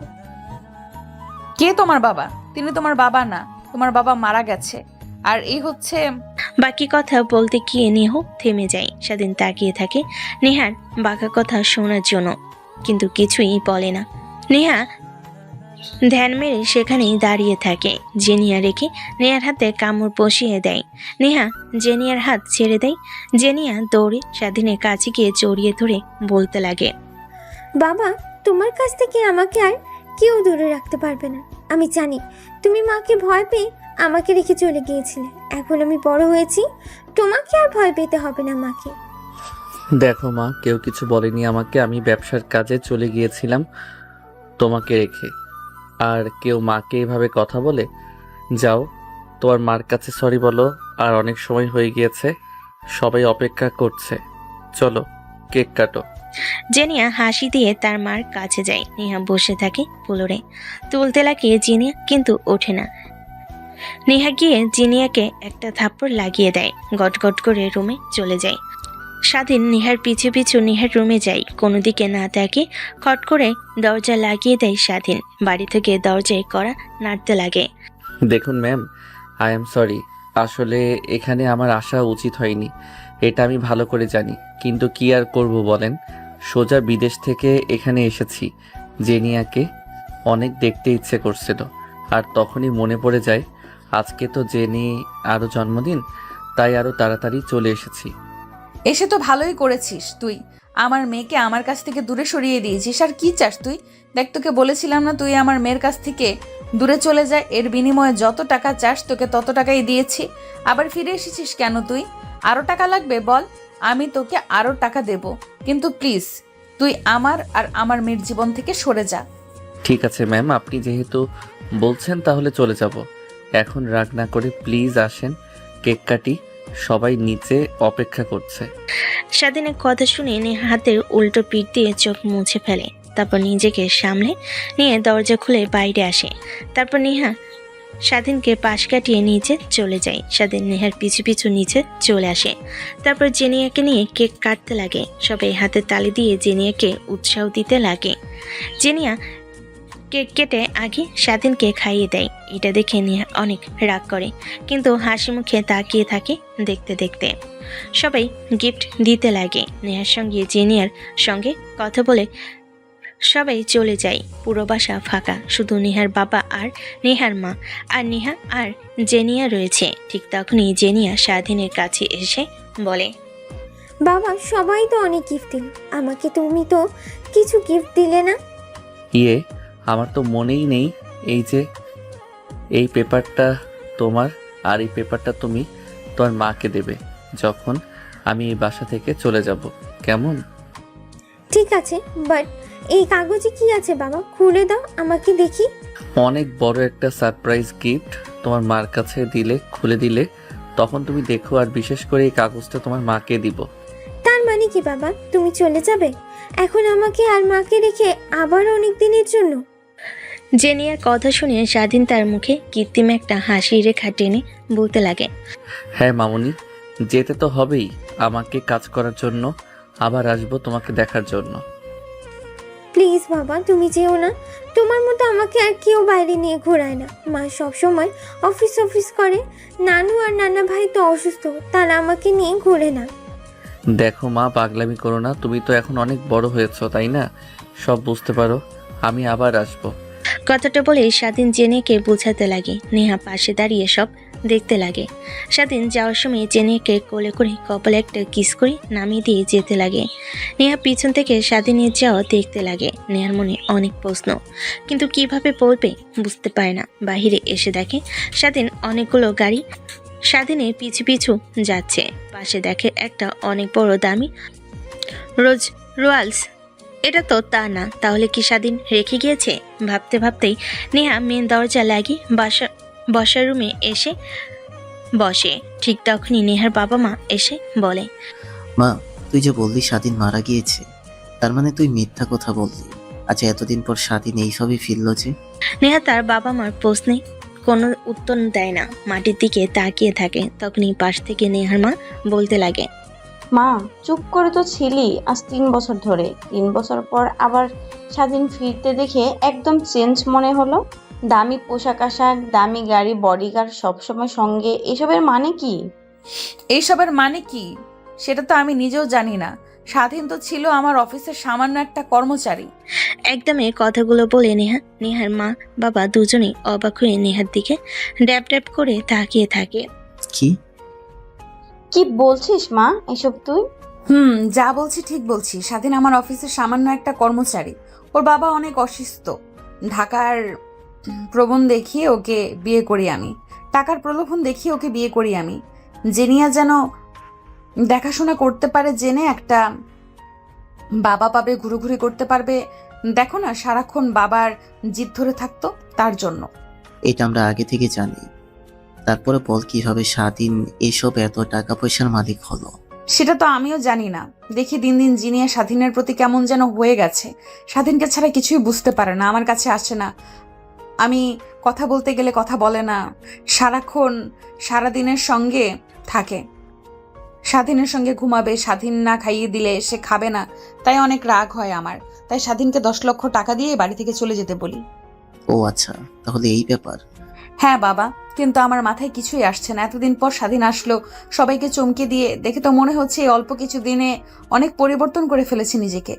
[SPEAKER 2] কে তোমার বাবা? তিনি তোমার বাবা না, তোমার বাবা মারা গেছে। আর এই হচ্ছে
[SPEAKER 3] বাকি কথা বলতে গিয়ে নেহ থেমে যায়। স্বাধীন তাকিয়ে থাকে নেহার বাঁকা কথা শোনার জন্য, কিন্তু কিছুই বলে না। নেহা ধ্যান মেরে সেখানেই দাঁড়িয়ে থাকে। জেনিয়া রেখে নেহার হাতে কামড় বসিয়ে দেয়। নেহা জেনিয়ার হাত ছেড়ে দেয়। জেনিয়া দৌড়ে স্বাধীনের কাছে গিয়ে জড়িয়ে ধরে বলতে লাগে,
[SPEAKER 5] বাবা তোমার কাছ থেকে আমাকে আর কেউ দূরে রাখতে পারবে না। আমি জানি তুমি মাকে ভয় পেয়ে আমাকে রেখে চলে গিয়েছিলে। এখন আমি বড় হয়েছি, তোমাকে আর ভয় পেতে হবে না মাকে।
[SPEAKER 1] দেখো মা, কেউ কিছু বলেনি আমাকে। আমি ব্যবসার কাজে চলে গিয়েছিলাম তোমাকে রেখে। আর কেউ মাকে এভাবে কথা বলে? যাও তোমার মার কাছে সরি বলো। আর অনেক সময় হয়ে গিয়েছে, সবাই অপেক্ষা করছে। চলো কেক কাটো।
[SPEAKER 3] জেনিয়া হাসি দিয়ে তার মার কাছে যায়। নেহা বসে থাকে ফ্লোরে। তুলতে লাগে জিনিয়া, কিন্তু ওঠে না। নেহা গিয়ে জিনিয়াকে একটা থাপ্পড় লাগিয়ে দেয়। গটগট করে রুমে চলে যায়। স্বাধীন নেহার পিছু পিছু নেহার রুমে যায়। কোনো দিকে না তাকে খট করে দরজা লাগিয়ে দেয় স্বাধীন। বাড়ি থেকে দরজায় কড়া নাড়তে লাগে।
[SPEAKER 1] দেখুন ম্যাম, আই এম সরি। আসলে এখানে আমার আসা উচিত হয়নি, এটা আমি ভালো করে জানি। কিন্তু কি আর করব বলেন, সোজা বিদেশ থেকে এখানে এসেছি। জেনিয়াকে অনেক দেখতে ইচ্ছে করছিল, আর তখনই মনে পড়ে যায় আজকে তো জেনি আরও জন্মদিন, তাই আরও তাড়াতাড়ি চলে এসেছি।
[SPEAKER 2] এসে তো ভালোই করেছিস তুই। আমার মেয়েকে আমার কাছ থেকে দূরে সরিয়ে দিয়েছিস। আর কি চাস তুই? দেখ, তোকে বলেছিলাম না তুই আমার মেয়ের কাছ থেকে দূরে চলে যায়। এর বিনিময়ে যত টাকা চাস তোকে তত টাকাই দিয়েছি। আবার ফিরে এসেছিস কেন তুই? আরও টাকা লাগবে বল, আমি তোকে আরও টাকা দেব। কিন্তু প্লিজ তুই আমার আর আমার মেয়ের জীবন থেকে সরে যা।
[SPEAKER 1] ঠিক আছে ম্যাম, আপনি যেহেতু বলছেন তাহলে চলে যাব। এখন রাগ না করে প্লিজ আসেন, কেক কাটি। সবাই নিচে অপেক্ষা করছে।
[SPEAKER 3] স্বাধীনের কথা শুনে নেহা হাতের উল্টো পিঠ দিয়ে চোখ মুছে ফেলে। তারপর নিজেকে সামলে নিয়ে দরজা খুলে বাইরে আসে। তারপর নেহা স্বাধীনকে পাশ কাটিয়ে নিচে চলে যায়। স্বাধীন নেহার পিছু পিছু নিচে চলে আসে। তারপর জেনিয়াকে নিয়ে কেক কাটতে লাগে। সবাই হাতে তালি দিয়ে জেনিয়াকে উৎসাহ দিতে লাগে। জেনিয়া কেক কেটে আগে স্বাধীনকে খাইয়ে দেয়। এটা দেখে নেহা অনেক রাগ করে, কিন্তু হাসি মুখে তাকিয়ে থাকে দেখতে দেখতে। সবাই গিফট দিতে লাগে। নেহার সঙ্গে জেনিয়ার সঙ্গে কথা বলে সবাই চলে যায়, পুরো বাসা ফাঁকা, শুধু নেহার বাবা আর নেহার মা আর নেহা আর জেনিয়া রয়েছে। ঠিক তখনই জেনিয়া স্বাধীনের কাছে এসে বলে,
[SPEAKER 5] বাবা সবাই তো অনেক গিফট দিল, আমাকে তুমি তো কিছু গিফট দিলে না।
[SPEAKER 1] আমার তো মনেই নেই। এই যে এই পেপারটা তোমার, আর এই পেপারটা তুমি তোমার মাকে দেবে যখন আমি এই বাসা থেকে চলে যাব, কেমন?
[SPEAKER 5] ঠিক আছে, বাট এই কাগজে কি আছে বাবা, খুলে দাও আমাকে দেখি।
[SPEAKER 1] অনেক বড় একটা সারপ্রাইজ গিফট তোমার মার কাছে দিলে, খুলে দিলে তখন তুমি দেখো। আর বিশেষ করে এই কাগজটা তোমার মাকে দিব।
[SPEAKER 5] তার মানে কি বাবা, তুমি চলে যাবে এখন আমাকে আর মাকে রেখে আবার অনেক দিনের জন্য?
[SPEAKER 3] জেনিয়ার কথা শুনে স্বাধীন তার মুখে কৃত্রিম একটা হাসির রেখা টেনে বলতে লাগে,
[SPEAKER 1] হ্যাঁ মামুনি, যেতে তো হবেই আমাকে কাজ করার জন্য। আবার আসবো তোমাকে দেখার জন্য।
[SPEAKER 5] প্লিজ বাবা তুমি যেও না, তোমার মতো আমাকে আর কেউ বাইরে নিয়ে ঘোরায় না। মা সব সময় অফিস করে, নানু আর নানা ভাই তো অসুস্থ, তারা আমাকে নিয়ে ঘোরে না।
[SPEAKER 1] দেখো মা, পাগলামি করো না। তুমি তো এখন অনেক বড় হয়েছো, তাই না? সব বুঝতে পারো। আমি আবার আসবো।
[SPEAKER 3] কথাটা বলে স্বাধীন জেনেকে বোঝাতে লাগে। নেহা পাশে দাঁড়িয়ে সব দেখতে লাগে। স্বাধীন যাওয়ার সময় জেনেকে কোলে করে কপালে একটা কিস করে নামিয়ে দিয়ে যেতে লাগে। নেহা পিছন থেকে স্বাধীনের যাওয়া দেখতে লাগে। নেহার মনে অনেক প্রশ্ন, কিন্তু কিভাবে বলবে বুঝতে পারে না। বাহিরে এসে দেখে স্বাধীন অনেকগুলো গাড়ি স্বাধীনের পিছু পিছু যাচ্ছে। পাশে দেখে একটা অনেক বড় দামি রোজ রয়্যালস। এটা তো তা না, তাহলে কি স্বাধীন রেখে গিয়েছে? ভাবতে ভাবতেই নেহা মেন দরজা লাগিয়ে বসার রুমে এসে বসে। ঠিক তখনই নেহার বাবা মা এসে বলে,
[SPEAKER 9] মা, তুই যে বললি স্বাধীন মারা গিয়েছে, তার মানে তুই মিথ্যা কথা বললি। আচ্ছা, এতদিন পর স্বাধীন এইসবই ফিরল যে?
[SPEAKER 3] নেহা তার বাবা মার প্রশ্নে কোনো উত্তর দেয় না, মাটির দিকে তাকিয়ে থাকে। তখনই পাশ থেকে নেহার মা বলতে লাগে,
[SPEAKER 10] মা চুপ করে তো ছিলি আজ 3 বছর ধরে, 3 বছর পর আবার স্বাধীন ফিরতে দেখে একদম চেঞ্জ মনে হলো। দামি পোশাক আশাক, দামি গাড়ি, বডিগার্ড সবসময় সঙ্গে, এসবের মানে কি?
[SPEAKER 2] এইসবের মানে কি সেটা তো আমি নিজেও জানি না। স্বাধীন তো ছিল আমার অফিসের সামান্য একটা কর্মচারী।
[SPEAKER 3] একদমে কথাগুলো বলে নেহার মা বাবা দুজনেই অবাক হয়ে নেহার দিকে ড্যাব ড্যাব করে তাকিয়ে থাকে।
[SPEAKER 9] কি
[SPEAKER 10] কি বলছিস মা এসব তুই?
[SPEAKER 2] যা বলছি ঠিক বলছি। স্বাধীন আমার অফিসের সামান্য একটা কর্মচারী। ওর বাবা অনেক অসুস্থ। ঢাকার প্রলোভন দেখিয়ে ওকে বিয়ে করি আমি। টাকার প্রলোভন দেখিয়ে ওকে বিয়ে করি আমি। জেনিয়া যেন দেখাশোনা করতে পারে, জেনে একটা বাবা পাবে, ঘুরোঘুরি করতে পারবে। দেখো না, সারাক্ষণ বাবার জিদ ধরে থাকতো, তার জন্য।
[SPEAKER 9] এটা আমরা আগে থেকে জানি। তারপরে বল কিভাবে স্বাধীন এসব এত টাকা পয়সার মালিক হলো?
[SPEAKER 2] সেটা তো আমিও জানি না। দেখি দিন দিন জিনিয়া স্বাধীনের প্রতি কেমন যেন হয়ে গেছে। স্বাধীনকে ছাড়া কিছুই বুঝতে পারে না, আমার কাছে আসে না। আমি কথা বলতে গেলে কথা বলে না, সারাক্ষণ সারাদিনের সঙ্গে থাকে। স্বাধীনের সঙ্গে ঘুমাবে, স্বাধীন না খাইয়ে দিলে সে খাবে না। তাই অনেক রাগ হয় আমার। তাই স্বাধীনকে 10 লক্ষ টাকা দিয়ে বাড়ি থেকে চলে যেতে বলি।
[SPEAKER 9] ও আচ্ছা, তাহলে এই ব্যাপার।
[SPEAKER 2] হ্যাঁ বাবা, কিন্তু আমার মাথায় কিছুই আসছে না। এতদিন পর স্বাধীন আসলো, সবাইকে চমকে দিয়ে দেখে তো মনে হচ্ছে এই অল্প কিছু দিনে অনেক পরিবর্তন করে ফেলেছি নিজেকে।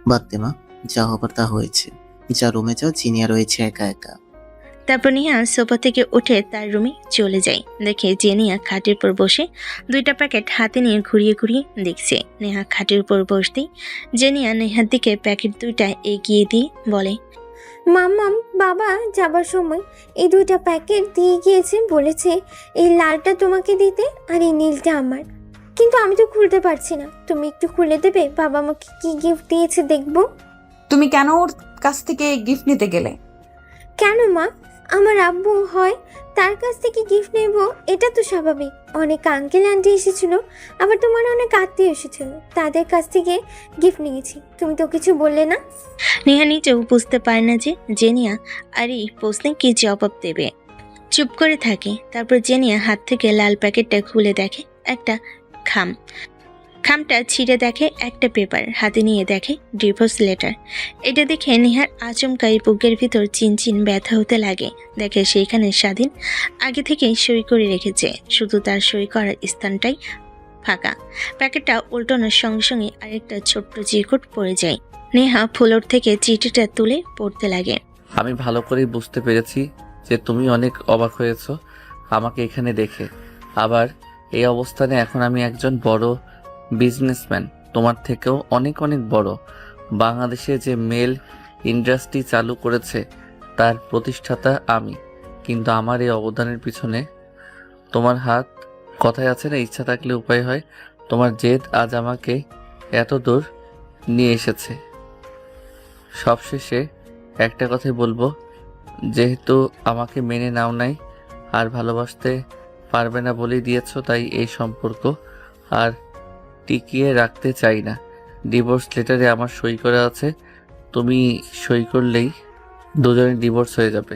[SPEAKER 9] বাদ দে মা, যা হবার তা হয়েছে। যা রুমে যাও, জিনিয়া রয়েছে একা একা।
[SPEAKER 3] তারপর নেহা সোফা থেকে উঠে তার রুমে চলে যায়। দেখে জেনিয়া খাটের উপর বসে 2টা প্যাকেট হাতে নিয়ে ঘুরিয়ে ঘুরিয়ে দেখছে। নেহা খাটের উপর বসতেই জেনিয়া নেহার দিকে প্যাকেট 2টা এগিয়ে দিয়ে বলে,
[SPEAKER 5] মাম্মাম বাবা যাবার সময় এই 2টা প্যাকেট দিয়ে গিয়েছে, বলেছে এই লালটা তোমাকে দিতে আর এই নীলটা আমার। কিন্তু আমি তো খুলতে পারছি না, তুমি একটু খুলে দেবে? বাবা আমাকে কি গিফট দিয়েছে দেখবো।
[SPEAKER 2] তুমি কেন ওর কাছ থেকে গিফট নিতে গেলে?
[SPEAKER 5] কেন মা, আমার আব্বু হয়, তার কাছ থেকে গিফট নেব, এটা তো স্বাভাবিক। অনেক আঙ্কেল আন্টি এসেছিল, আবার তোমার অনেক আত্মীয় এসেছিল, তাদের কাছ থেকে গিফট নিয়েছি। তুমি তো কিছু বললে না।
[SPEAKER 3] নেহা নিজেও বুঝতে পারে না যে জেনিয়া আর এই প্রশ্নে কি জবাব দেবে। চুপ করে থাকে। তারপর জেনিয়া হাত থেকে লাল প্যাকেটটা খুলে দেখে একটা খামটা ছিঁড়ে দেখে একটা পেপার, হাতে নিয়ে দেখে ডিভোর্স লেটার। এটা দেখে নেহার আচমকাই বুকের ভিতর চিনচিন ব্যথা হতে লাগে। দেখে সেইখানে স্বাধীন আগে থেকেই সই করে রেখেছে, শুধু তার সই করার স্থানটাই ফাঁকা। প্যাকেটটা উল্টানোর সঙ্গে সঙ্গে আরেকটা ছোট্ট চিরকুট পড়ে যায়। নেহা ফ্লোর থেকে চিঠিটা তুলে পড়তে লাগে।
[SPEAKER 1] আমি ভালো করেই বুঝতে পেরেছি যে তুমি অনেক অবাক হয়েছো আমাকে এখানে দেখে। আবার এই অবস্থানে এখন আমি একজন বড় বিজনেসম্যান, তোমার থেকেও অনেক অনেক বড়। বাংলাদেশে যে মেল ইন্ডাস্ট্রি চালু করেছে তার প্রতিষ্ঠাতা আমি, কিন্তু আমার এই অবদানের পিছনে তোমার হাত। কথায় আছে না, ইচ্ছা থাকলে উপায় হয়। তোমার জেদ আজ আমাকে এত দূর নিয়ে এসেছে। সবশেষে একটা কথাই বলবো, যেহেতু আমাকে মেনে নাও নাই আর ভালোবাসতে পারবে না বলেই দিয়েছো, তাই এই সম্পর্ক আর টিকিয়ে রাখতে চাই না। ডিভোর্স লেটারে আমার সই করা আছে, তুমি সই করলেই দুজনের ডিভোর্স হয়ে যাবে।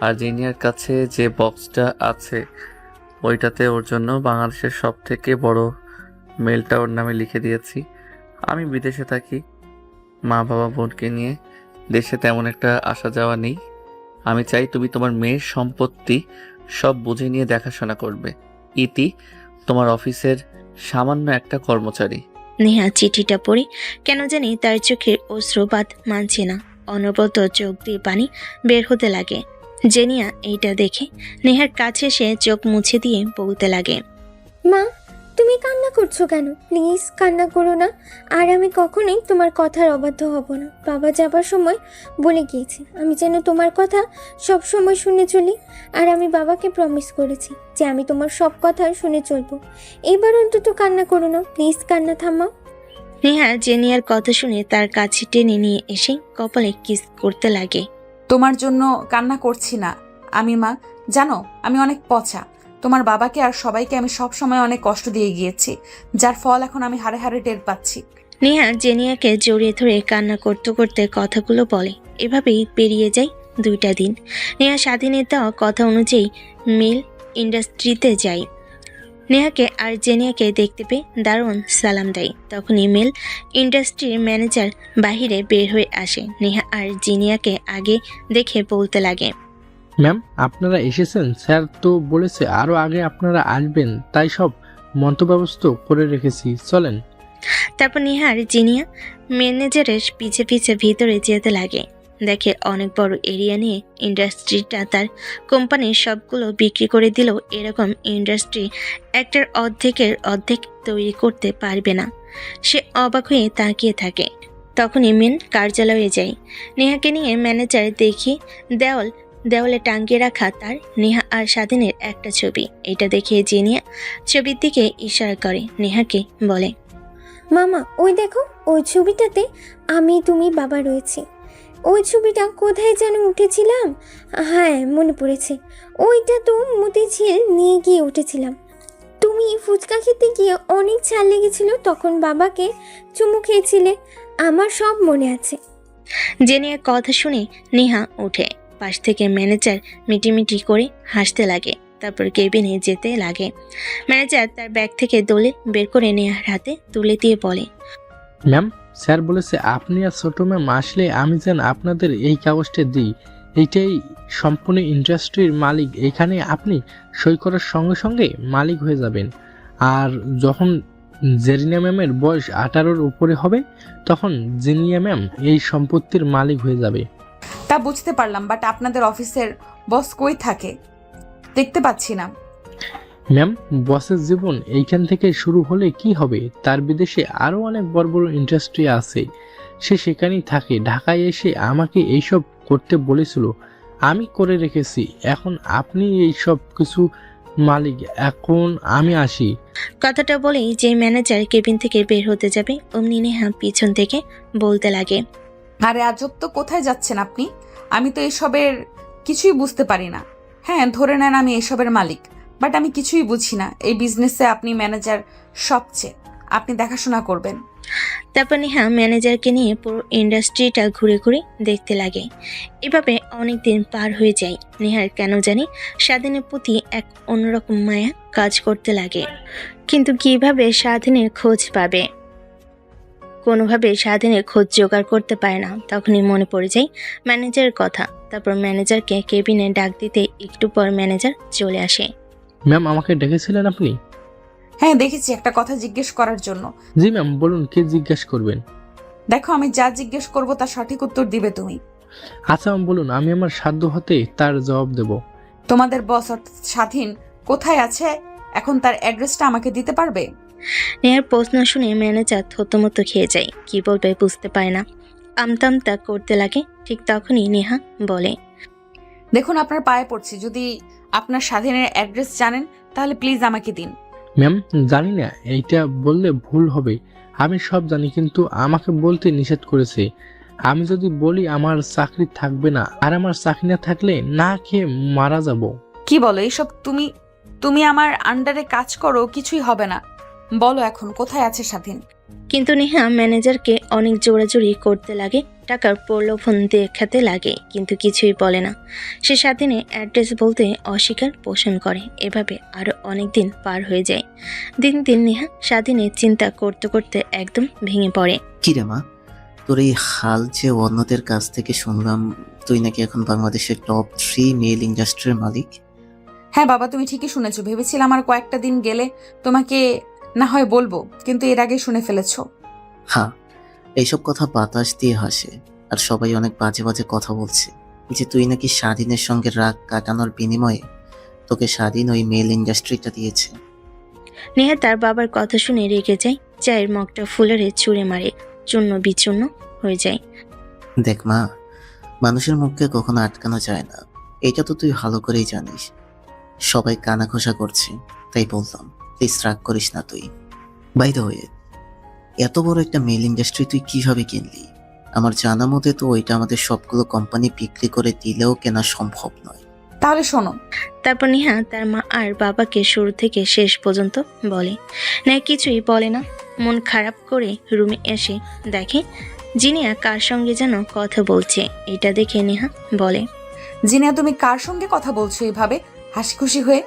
[SPEAKER 1] আর জিনিয়ার কাছে যে বক্সটা আছে ওইটাতে ওর জন্য বাংলাদেশের সব থেকে বড় মেলটা ওর নামে লিখে দিয়েছি। আমি বিদেশে থাকি, মা বাবা বোনকে নিয়ে, দেশে তেমন একটা আসা যাওয়া নেই। আমি চাই তুমি তোমার মেয়ের সম্পত্তি সব বুঝে নিয়ে দেখাশোনা করবে। ইতি, তোমার অফিসের সামান্য একটা কর্মচারী।
[SPEAKER 3] নেহা চিঠিটা পড়ে কেন জানি তার চোখের অশ্রুপাত মানছে না। অনবরত চোখ দিয়ে পানি বের হতে লাগে। জেনিয়া এইটা দেখে নেহার কাছে এসে চোখ মুছে দিয়ে বলতে লাগে,
[SPEAKER 5] মা, তুমি কান্না করছো কেন? প্লিজ কান্না করো না। আর আমি কখনোই তোমার কথার অবাধ্য হব না। বাবা যাবার সময় বলে গিয়েছে আমি যেন তোমার কথা সব সময় শুনে চলি। আর আমি বাবাকে প্রমিস করেছি যে আমি তোমার সব কথা শুনে চলবো। এবার অন্তত কান্না করো না, প্লিজ কান্না থামাও।
[SPEAKER 3] নেহা জেনিয়ার কথা শুনে তার কাছে টেনে নিয়ে এসে কপালে কিস করতে লাগে।
[SPEAKER 2] তোমার জন্য কান্না করছি না আমি মা, জানো আমি অনেক পচা। তোমার বাবাকে আর সবাইকে আমি সব সময় অনেক কষ্ট দিয়ে গিয়েছি, যার ফল এখন আমি হাড়ে হাড়ে টের পাচ্ছি।
[SPEAKER 3] নেহা জেনিয়াকে জড়িয়ে ধরে কান্না করতে করতে কথাগুলো বলে। এভাবেই পেরিয়ে যায় 2টা দিন। নেহা স্বাধীনের দেওয়া কথা অনুযায়ী মিল ইন্ডাস্ট্রিতে যায়। নেহাকে আর জেনিয়াকে দেখতে পেয়ে দারুণ সালাম দেয়। তখনই মিল ইন্ডাস্ট্রির ম্যানেজার বাহিরে বের হয়ে আসে। নেহা আর জেনিয়াকে আগে দেখে বলতে লাগে,
[SPEAKER 11] ম্যাম, আপনারা এসেছেন। স্যার তো বলেছে আরও আগে আপনারা আসবেন, তাই সব মন্তব্যবস্থা করে রেখেছি, চলেন।
[SPEAKER 3] তারপর নেহা আর জিনিয়া ম্যানেজারের পিছে পিছে ভিতরে যেতে লাগে। দেখে অনেক বড় এরিয়া নিয়ে ইন্ডাস্ট্রিটা তার কোম্পানির সবগুলো বিক্রি করে দিলেও এরকম ইন্ডাস্ট্রি একটার অর্ধেকের অর্ধেক তৈরি করতে পারবে না। সে অবাক হয়ে তাকিয়ে থাকে। তখনই মেন কার্যালয়ে যায়। নেহাকে নিয়ে ম্যানেজার দেখি দেওয়ালে টাঙ্গিয়ে রাখা তার নেহা আর স্বাধীনের একটা ছবি। এটা দেখে জিনিয়া ছবির দিকে ইশারা করে নেহাকে বলে,
[SPEAKER 5] মামা, ওই দেখো, ওই ছবিটাতে আমি তুমি বাবা রয়েছি। ওই ছবিটা কোথায় যেন উঠেছিলাম? হ্যাঁ, মনে পড়েছে। ওইটা তো মতিঝিল নিয়ে গিয়ে উঠেছিলাম। তুমি ফুচকা খেতে গিয়ে অনেক ঝাল লেগেছিল, তখন বাবাকে চুমু খেয়েছিলে। আমার সব মনে আছে।
[SPEAKER 3] জেনিয়ার কথা শুনে নেহা ওঠে। পাশ থেকে ম্যানেজার মিটিমিটি করে হাসতে লাগে। তারপর কেবিনে যেতে লাগে। ম্যানেজার তার ব্যাগ থেকে দলিল বের করে নেহার হাতে তুলে দিয়ে বলে,
[SPEAKER 11] ম্যাম, স্যার বলেছে আপনি আর ছোট ম্যাম আসলে আমি যেন আপনাদের এই কাগজটা দিই। এইটাই সম্পূর্ণ ইন্ডাস্ট্রির মালিক। এখানে আপনি সই করার সঙ্গে সঙ্গে মালিক হয়ে যাবেন। আর যখন জেরিনা ম্যামের বয়স 18-র উপরে হবে তখন জেনিয়া ম্যাম এই সম্পত্তির মালিক হয়ে যাবে।
[SPEAKER 2] তা বুঝতে পারলাম, বাট আপনাদের অফিসের বস কই থাকে দেখতে পাচ্ছি না।
[SPEAKER 11] ম্যাম, বসের জীবন এইখান থেকে শুরু হলে কি হবে? তার বিদেশে আরও অনেক বড় বড় ইন্ডাস্ট্রি আছে, সে সেখানেই থাকে। ঢাকায় এসে আমাকে এইসব করতে বলেছিল, আমি করে রেখেছি। এখন আপনি এই সব কিছু মালিক, এখন আমি আসি।
[SPEAKER 3] কথাটা বলেই যে ম্যানেজার কেবিন থেকে বের হতে যাবে অমনি নেহা পিছন থেকে বলতে লাগে,
[SPEAKER 2] আরে আজব তো, কোথায় যাচ্ছেন আপনি? আমি তো এসবের কিছুই বুঝতে পারি না। হ্যাঁ, ধরে নেন আমি এসবের মালিক, বাট আমি কিছুই বুঝি না। এই বিজনেসে আপনি ম্যানেজার, সবচেয়ে আপনি দেখাশোনা করবেন।
[SPEAKER 3] তারপর নেহা ম্যানেজারকে নিয়ে পুরো ইন্ডাস্ট্রিটা ঘুরে ঘুরে দেখতে লাগে। এভাবে অনেক দিন পার হয়ে যায়। নেহার কেন জানি স্বাধীনের প্রতি এক অন্যরকম মায়া কাজ করতে লাগে। কিন্তু কিভাবে স্বাধীনের খোঁজ পাবে? কোনোভাবে স্বাধীনের খোঁজ জোগাড় করতে পারে না। তখনই মনে পড়ে যায় ম্যানেজারের কথা। তারপর ম্যানেজারকে কেবিনে ডাক দিতে একটু পর ম্যানেজার চলে আসে।
[SPEAKER 11] ম্যাম, আমাকে ডেকেছিলেন আপনি?
[SPEAKER 2] হ্যাঁ, দেখেছি, একটা কথা জিজ্ঞেস করার জন্য।
[SPEAKER 11] জি ম্যাম, বলুন, কে জিজ্ঞেস করবেন?
[SPEAKER 2] দেখো, আমি যা জিজ্ঞেস করব তার সঠিক উত্তর দিবে তুমি।
[SPEAKER 11] আচ্ছা বলুন, আমি আমার সাধ্য হতে তার জবাব দেব।
[SPEAKER 2] তোমাদের বস স্বাধীন কোথায় আছে এখন, তার অ্যাড্রেসটা আমাকে দিতে পারবে?
[SPEAKER 3] নেহার প্রশ্ন শুনে ম্যানেজার থতমত খেয়ে যায়, কি বলবে বুঝতে পারে না, আমতামতা করতে লাগে। ঠিক তখনই নেহা বলে,
[SPEAKER 2] দেখুন, আপনার পায়ে পড়ছি, যদি আপনার স্বাধীনের অ্যাড্রেস জানেন তাহলে প্লিজ আমাকে দিন।
[SPEAKER 11] ম্যাম, জানি না, এইটা বললে ভুল হবে। আমি সব জানি, কিন্তু আমাকে বলতে নিষেধ করেছে। আমি যদি বলি আমার চাকরি থাকবে না, আর আমার চাকরি না থাকলে না খেয়ে মারা যাব।
[SPEAKER 2] কি বলো এইসব? তুমি আমার আন্ডারে কাজ করো, কিছুই হবে না। বলো এখন কোথায় আছে স্বাধীন?
[SPEAKER 3] কিন্তু নেহা ম্যানেজারকে অনেক জোরাজুরি করতে লাগে, টাকার প্রলোভন দেখাতে লাগে, কিন্তু কিছুই বলে না। সে স্বাধীনে অ্যাড্রেস বলতে অস্বীকার পোষণ করে। এভাবে আরো অনেক দিন পার হয়ে যায়। দিন দিন নেহা স্বাধীনে চিন্তা করতে করতে একদম ভেঙে পড়ে।
[SPEAKER 9] কি রে মা, তোর এই হাল যে অন্যদের কাছ থেকে শুনলাম, তুই নাকি এখন বাংলাদেশের টপ 3 মেল ইন্ডাস্ট্রির মালিক।
[SPEAKER 2] হ্যাঁ বাবা, তুমি ঠিকই শুনেছো। ভেবেছিলাম আর কয়েকটা দিন গেলে তোমাকে না হয় বলবো, কিন্তু এর আগে শুনে ফেলেছো।
[SPEAKER 9] হ্যাঁ, এইসব কথা বাতাস দিয়ে হাসে, আর সবাই অনেক বাজে বাজে কথা বলছে যে তুই নাকি স্বাধীনের সঙ্গে রাগ কাটানোর বিনিময়ে তোকে স্বাধীন ওই মেল ইন্ডাস্ট্রিটা দিয়েছে।
[SPEAKER 3] নেহা তার বাবার কথা শুনে রেগে যায়, চায়ের মগটা ফুলারে ছুঁড়ে মারে, চূর্ণ বিচূর্ণ হয়ে যায়।
[SPEAKER 9] দেখ মা, মানুষের মুখকে কখনো আটকানো যায় না, এটা তো তুই ভালো করেই জানিস। সবাই কানাঘোষা করছে, তাই বললাম প্লিজ রাগ করিস না তুই। বাই দ্য ওয়ে, এত বড় একটা মেল ইন্ডাস্ট্রি তুই কিভাবে কিনলি? আমার জানা মতে তো ওইটা আমাদের সবগুলো কোম্পানি বিক্রি করে দিলেও কেনা সম্ভব নয়।
[SPEAKER 2] তাহলে শোনো।
[SPEAKER 3] তারপর নেহা তার মা আর বাবাকে শুরু থেকে শেষ পর্যন্ত বলে। নেহা কিছুই বলে না, মন খারাপ করে রুমে এসে দেখে জিনিয়া কার সঙ্গে যেন কথা বলছে। এটা দেখে নেহা বলে,
[SPEAKER 2] জিনিয়া, তুমি কার সঙ্গে কথা বলছো এভাবে হাসি খুশি হয়ে?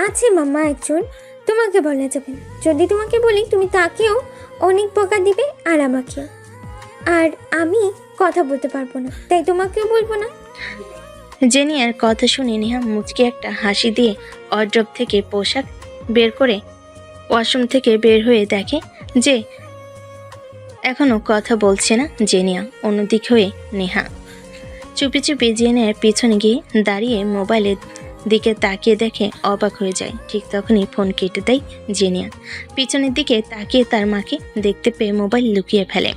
[SPEAKER 5] আছে মাম্মা একজন, তোমাকে বলা যাবে না। যদি তোমাকে বলি তুমি তাকেও অনেক বকা দিবে আর আমাকেও, আর আমি কথা বলতে পারবো না, তাই তোমাকেও বলবো না।
[SPEAKER 3] জেনিয়ার কথা শুনে নেহা মুচকে একটা হাসি দিয়ে ওয়ার্ড্রপ থেকে পোশাক বের করে ওয়াশরুম থেকে বের হয়ে দেখে যে এখনো কথা বলছে না জেনিয়া। অন্যদিক হয়ে নেহা চুপি চুপি জেনিয়ার পিছনে গিয়ে দাঁড়িয়ে মোবাইলের দিকে তাকিয়ে দেখে অবাক হয়ে যায়। ঠিক তখনই ফোন কেটে দেয় জেনিয়া। পিছনের দিকে তাকিয়ে তার মাকে দেখতে পেয়ে মোবাইল লুকিয়ে ফেলে।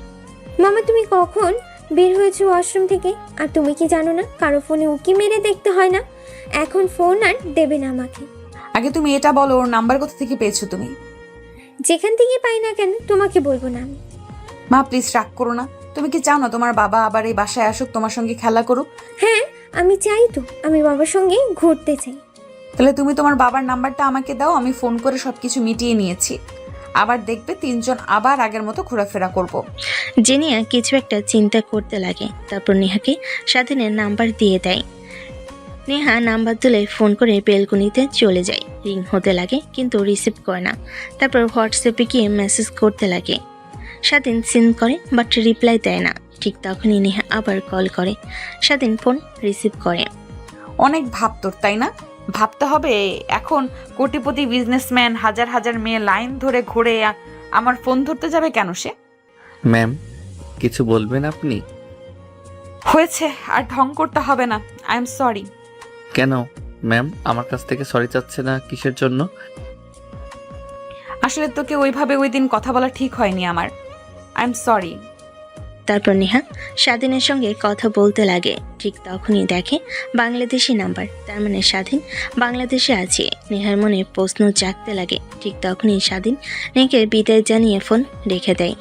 [SPEAKER 5] মামা, তুমি কখন বের হয়েছো ওয়াশরুম থেকে? আর তুমি কি জানো না কারো ফোনে উকি মেরে দেখতে হয় না? এখন ফোন আর দেবে না আমাকে।
[SPEAKER 2] আগে তুমি এটা বলো, ওর নাম্বার কোথা থেকে পেয়েছো তুমি?
[SPEAKER 5] যেখান থেকে পাই না কেন তোমাকে বলবো না আমি।
[SPEAKER 2] মা প্লিজ রাগ করো না। তুমি কি চাও না তোমার বাবা আবার এই বাসায় আসুক, তোমার সঙ্গে খেলা করুক?
[SPEAKER 5] হ্যাঁ, আমি চাই তো, আমি বাবার সঙ্গে ঘুরতে চাই।
[SPEAKER 2] তাহলে তুমি তোমার বাবার নাম্বারটা আমাকে দাও, আমি ফোন করে সবকিছু মিটিয়ে নিয়েছি। আবার দেখবে তিনজন আবার আগের মতো ঘোরাফেরা করব।
[SPEAKER 3] জেনিয়া কিছু একটা চিন্তা করতে লাগে, তারপর নেহাকে স্বাধীনের নাম্বার দিয়ে দেয়। নেহা নাম্বার তুলে ফোন করে বেলকুনিতে চলে যায়। রিং হতে লাগে কিন্তু রিসিভ করে না। তারপর হোয়াটসঅ্যাপে গিয়ে মেসেজ করতে লাগে। স্বাধীন সিন করে বাট রিপ্লাই দেয় না। ঠিক তখনই নেহা আবার কল করে। স্বাধীন ফোন রিসিভ করে।
[SPEAKER 2] অনেক ভাব তোর, তাই না? ভাবতে হবে এখন কোটিপতি বিজনেসম্যান, হাজার হাজার মেয়ে লাইন ধরে ঘুরে আমার ফোন ধরতে যাবে কেন সে?
[SPEAKER 1] ম্যাম, কিছু বলবেন আপনি?
[SPEAKER 2] হয়েছে, আর ঢং করতে হবে না। I am sorry.
[SPEAKER 1] কেন ম্যাম, আমার কাছ থেকে সরি চাচ্ছে না কিসের জন্য?
[SPEAKER 2] আসলে তোকে ওইভাবে ওই দিন কথা বলা ঠিক হয়নি আমার। I am sorry.
[SPEAKER 3] তারপর নেহা স্বাধীনের সঙ্গে কথা বলতে লাগে। ঠিক তখনই দেখে বাংলাদেশি নাম্বার, তার মানে স্বাধীন বাংলাদেশে আছে। নেহার মনে প্রশ্ন জাগতে লাগে। ঠিক তখনই স্বাধীন নেহাকে বিদায় জানিয়ে ফোন রেখে দেয়।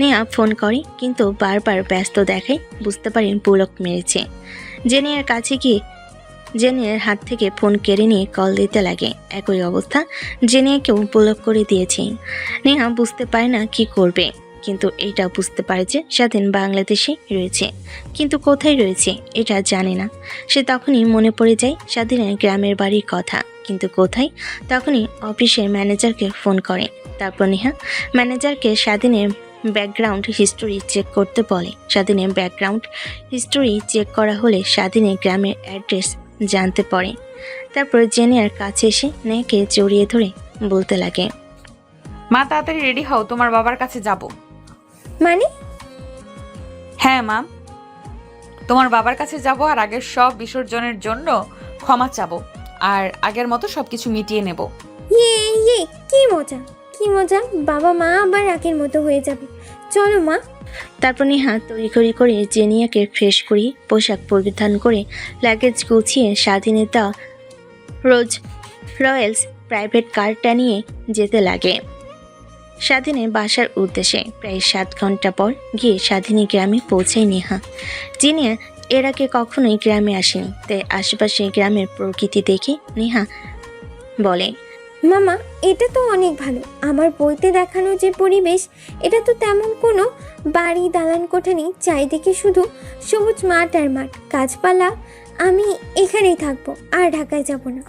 [SPEAKER 3] নেহা ফোন করে কিন্তু বারবার ব্যস্ত দেখায়, বুঝতে পারেন পুলক মেরেছে। জেনিয়ার কাছে গিয়ে জেনিয়ার হাত থেকে ফোন কেড়ে নিয়ে কল দিতে লাগে। একই অবস্থা জেনিয়াকেও ব্লক করে দিয়েছে। নেহা বুঝতে পারে না কি করবে, কিন্তু এটা বুঝতে পারে যে স্বাধীন বাংলাদেশে রয়েছে, কিন্তু কোথায় রয়েছে এটা জানে না। সে তখনই মনে পড়ে যায় স্বাধীনের গ্রামের বাড়ির কথা, কিন্তু কোথায়। তখনই অফিসের ম্যানেজারকে ফোন করে। তারপর নেহা ম্যানেজারকে স্বাধীনের ব্যাকগ্রাউন্ড হিস্টোরি চেক করতে বলে। স্বাধীনের ব্যাকগ্রাউন্ড হিস্টোরি চেক করা হলে স্বাধীনের গ্রামের অ্যাড্রেস জানতে পারে। তারপর জেনিয়ার কাছে এসে নেহাকে জড়িয়ে ধরে বলতে লাগে,
[SPEAKER 2] মা তাড়াতাড়ি রেডি হও, তোমার বাবার কাছে যাব।
[SPEAKER 5] মানে
[SPEAKER 2] হ্যাঁ মা, তোমার বাবার কাছে যাব আর আগের সব বিসর্জনের জন্য ক্ষমা চাবো আর আগের মতো সবকিছু মিটিয়ে নেব।
[SPEAKER 5] ইয়ে কি মজা, কি মজা, বাবা মা আবার আগের মতো হয়ে যাবে। চলো মা।
[SPEAKER 3] তারপর নেহা তড়িঘড়ি করে জেনিয়াকে ফ্রেশ করিয়ে পোশাক পরিধান করে লাগেজ গুছিয়ে স্বাধীনতা রোজ রয়্যালস প্রাইভেট কারটা নিয়ে যেতে লাগে স্বাধীনের বাসার উদ্দেশ্যে। প্রায় 7 ঘন্টা পর গিয়ে স্বাধীনী গ্রামে পৌঁছায় নেহা। জিনিয়া এর আগে কখনোই গ্রামে আসেনি, তাই আশেপাশে গ্রামের প্রকৃতি দেখে নেহা বলে,
[SPEAKER 5] মামা এটা তো অনেক ভালো। আমার বইতে দেখানো যে পরিবেশ, এটা তো তেমন কোনো বাড়ি দালান কোঠা নেই, চারিদিকে শুধু সবুজ মাঠ আর মাঠ, গাছপালা। আমি এখানেই থাকবো, আর ঢাকায় যাব না।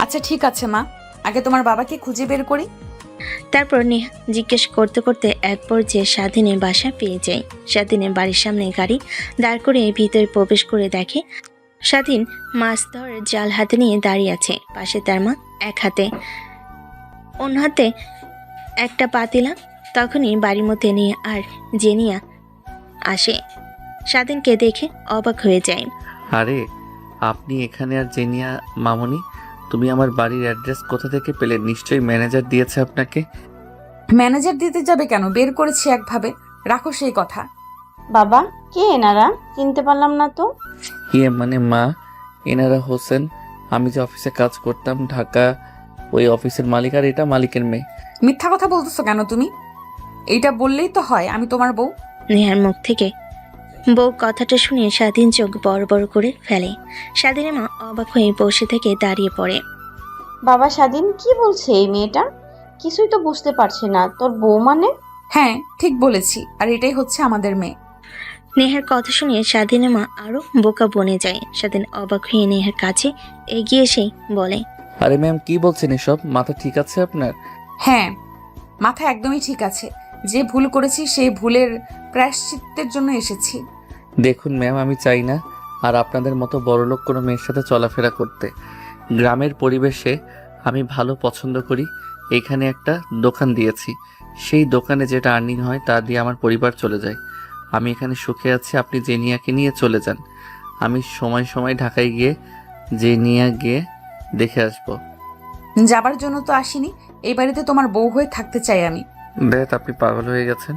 [SPEAKER 2] আচ্ছা ঠিক আছে মা, আগে তোমার বাবাকে খুঁজে বের করি।
[SPEAKER 3] তারপর নেহা জিজ্ঞেস করতে করতে এক পর্যায়ে স্বাধীনের বাসা পেয়ে যায়। স্বাধীনের বাড়ির সামনে গাড়ি দাঁড় করে ভিতরে প্রবেশ করে দেখে স্বাধীন মাছ ধরার জাল হাতে নিয়ে দাঁড়িয়ে আছে। পাশে তার মা এক হাতে, অন্য হাতে একটা পাতিলা। তখনই বাড়ির মধ্যে নিয়ে আর জেনিয়া আসে। স্বাধীনকে দেখে অবাক হয়ে যায়।
[SPEAKER 1] আরে আপনি এখানে, আর জেনিয়া মামনি, তুমি আমার বাড়ির অ্যাড্রেস কোথা থেকে পেলে? নিশ্চয়ই ম্যানেজার দিয়েছে আপনাকে।
[SPEAKER 2] ম্যানেজার দিতে যাবে কেন, বের করেছি একভাবে, রাখো সেই কথা।
[SPEAKER 10] বাবা, কে এনারা? চিনতে পারলাম না তো।
[SPEAKER 1] মানে মা, এনারা হোসেন, আমি যে অফিসে কাজ করতাম ঢাকা, ওই অফিসের মালিক, আর এটা মালিকের মেয়ে।
[SPEAKER 2] মিথ্যা কথা বলতেছো কেন তুমি? এইটা বললেই তো হয় আমি তোমার বউ।
[SPEAKER 3] নেহার মুখ থেকে বউ কথাটা শুনে স্বাধীন চোখ বড় বড় করে ফেলে। স্বাধীনের মা অবাক হয়ে বসে থেকে দাঁড়িয়ে পড়ে।
[SPEAKER 10] বাবা, স্বাধীন কি বলছে এই মেয়েটা? কিছুই তো বুঝতে পারছে না। তোর বউ মানে?
[SPEAKER 2] হ্যাঁ ঠিক বলেছি, আর এটাই হচ্ছে আমাদের মেয়ে।
[SPEAKER 3] নেহার কথা শুনে স্বাধীনের মা আরো বোকা বনে যায়। স্বাধীন অবাক হয়ে নেহার কাছে এগিয়ে এসে বলে,
[SPEAKER 1] আরে ম্যাম কি বলছেন এসব? মাথা ঠিক আছে আপনার?
[SPEAKER 2] হ্যাঁ, মাথা একদমই ঠিক আছে। যে ভুল করেছি সেই ভুলের প্রায়শ্চিত্তের জন্য এসেছি।
[SPEAKER 1] দেখুন ম্যাম, আমি চাই না আর আপনাদের মতো বড়লোক কোনো মেয়ের সাথে চলাফেরা করতে। গ্রামের পরিবেশে আমি ভালো পছন্দ করি। এখানে একটা দোকান দিয়েছি, সেই দোকানে যেটা আর্নিং হয় তা দিয়ে আমার পরিবার চলে যায়। আমি এখানে সুখে আছি, আপনি জেনিয়াকে নিয়ে চলে যান। আমি সময় সময় ঢাকায় গিয়ে জেনিয়া গিয়ে দেখে আসবো।
[SPEAKER 2] যাবার জন্য তো আসিনি, এই বাড়িতে তোমার বউ হয়ে থাকতে চাই আমি।
[SPEAKER 1] বেশ, আপনি পাগল হয়ে গেছেন।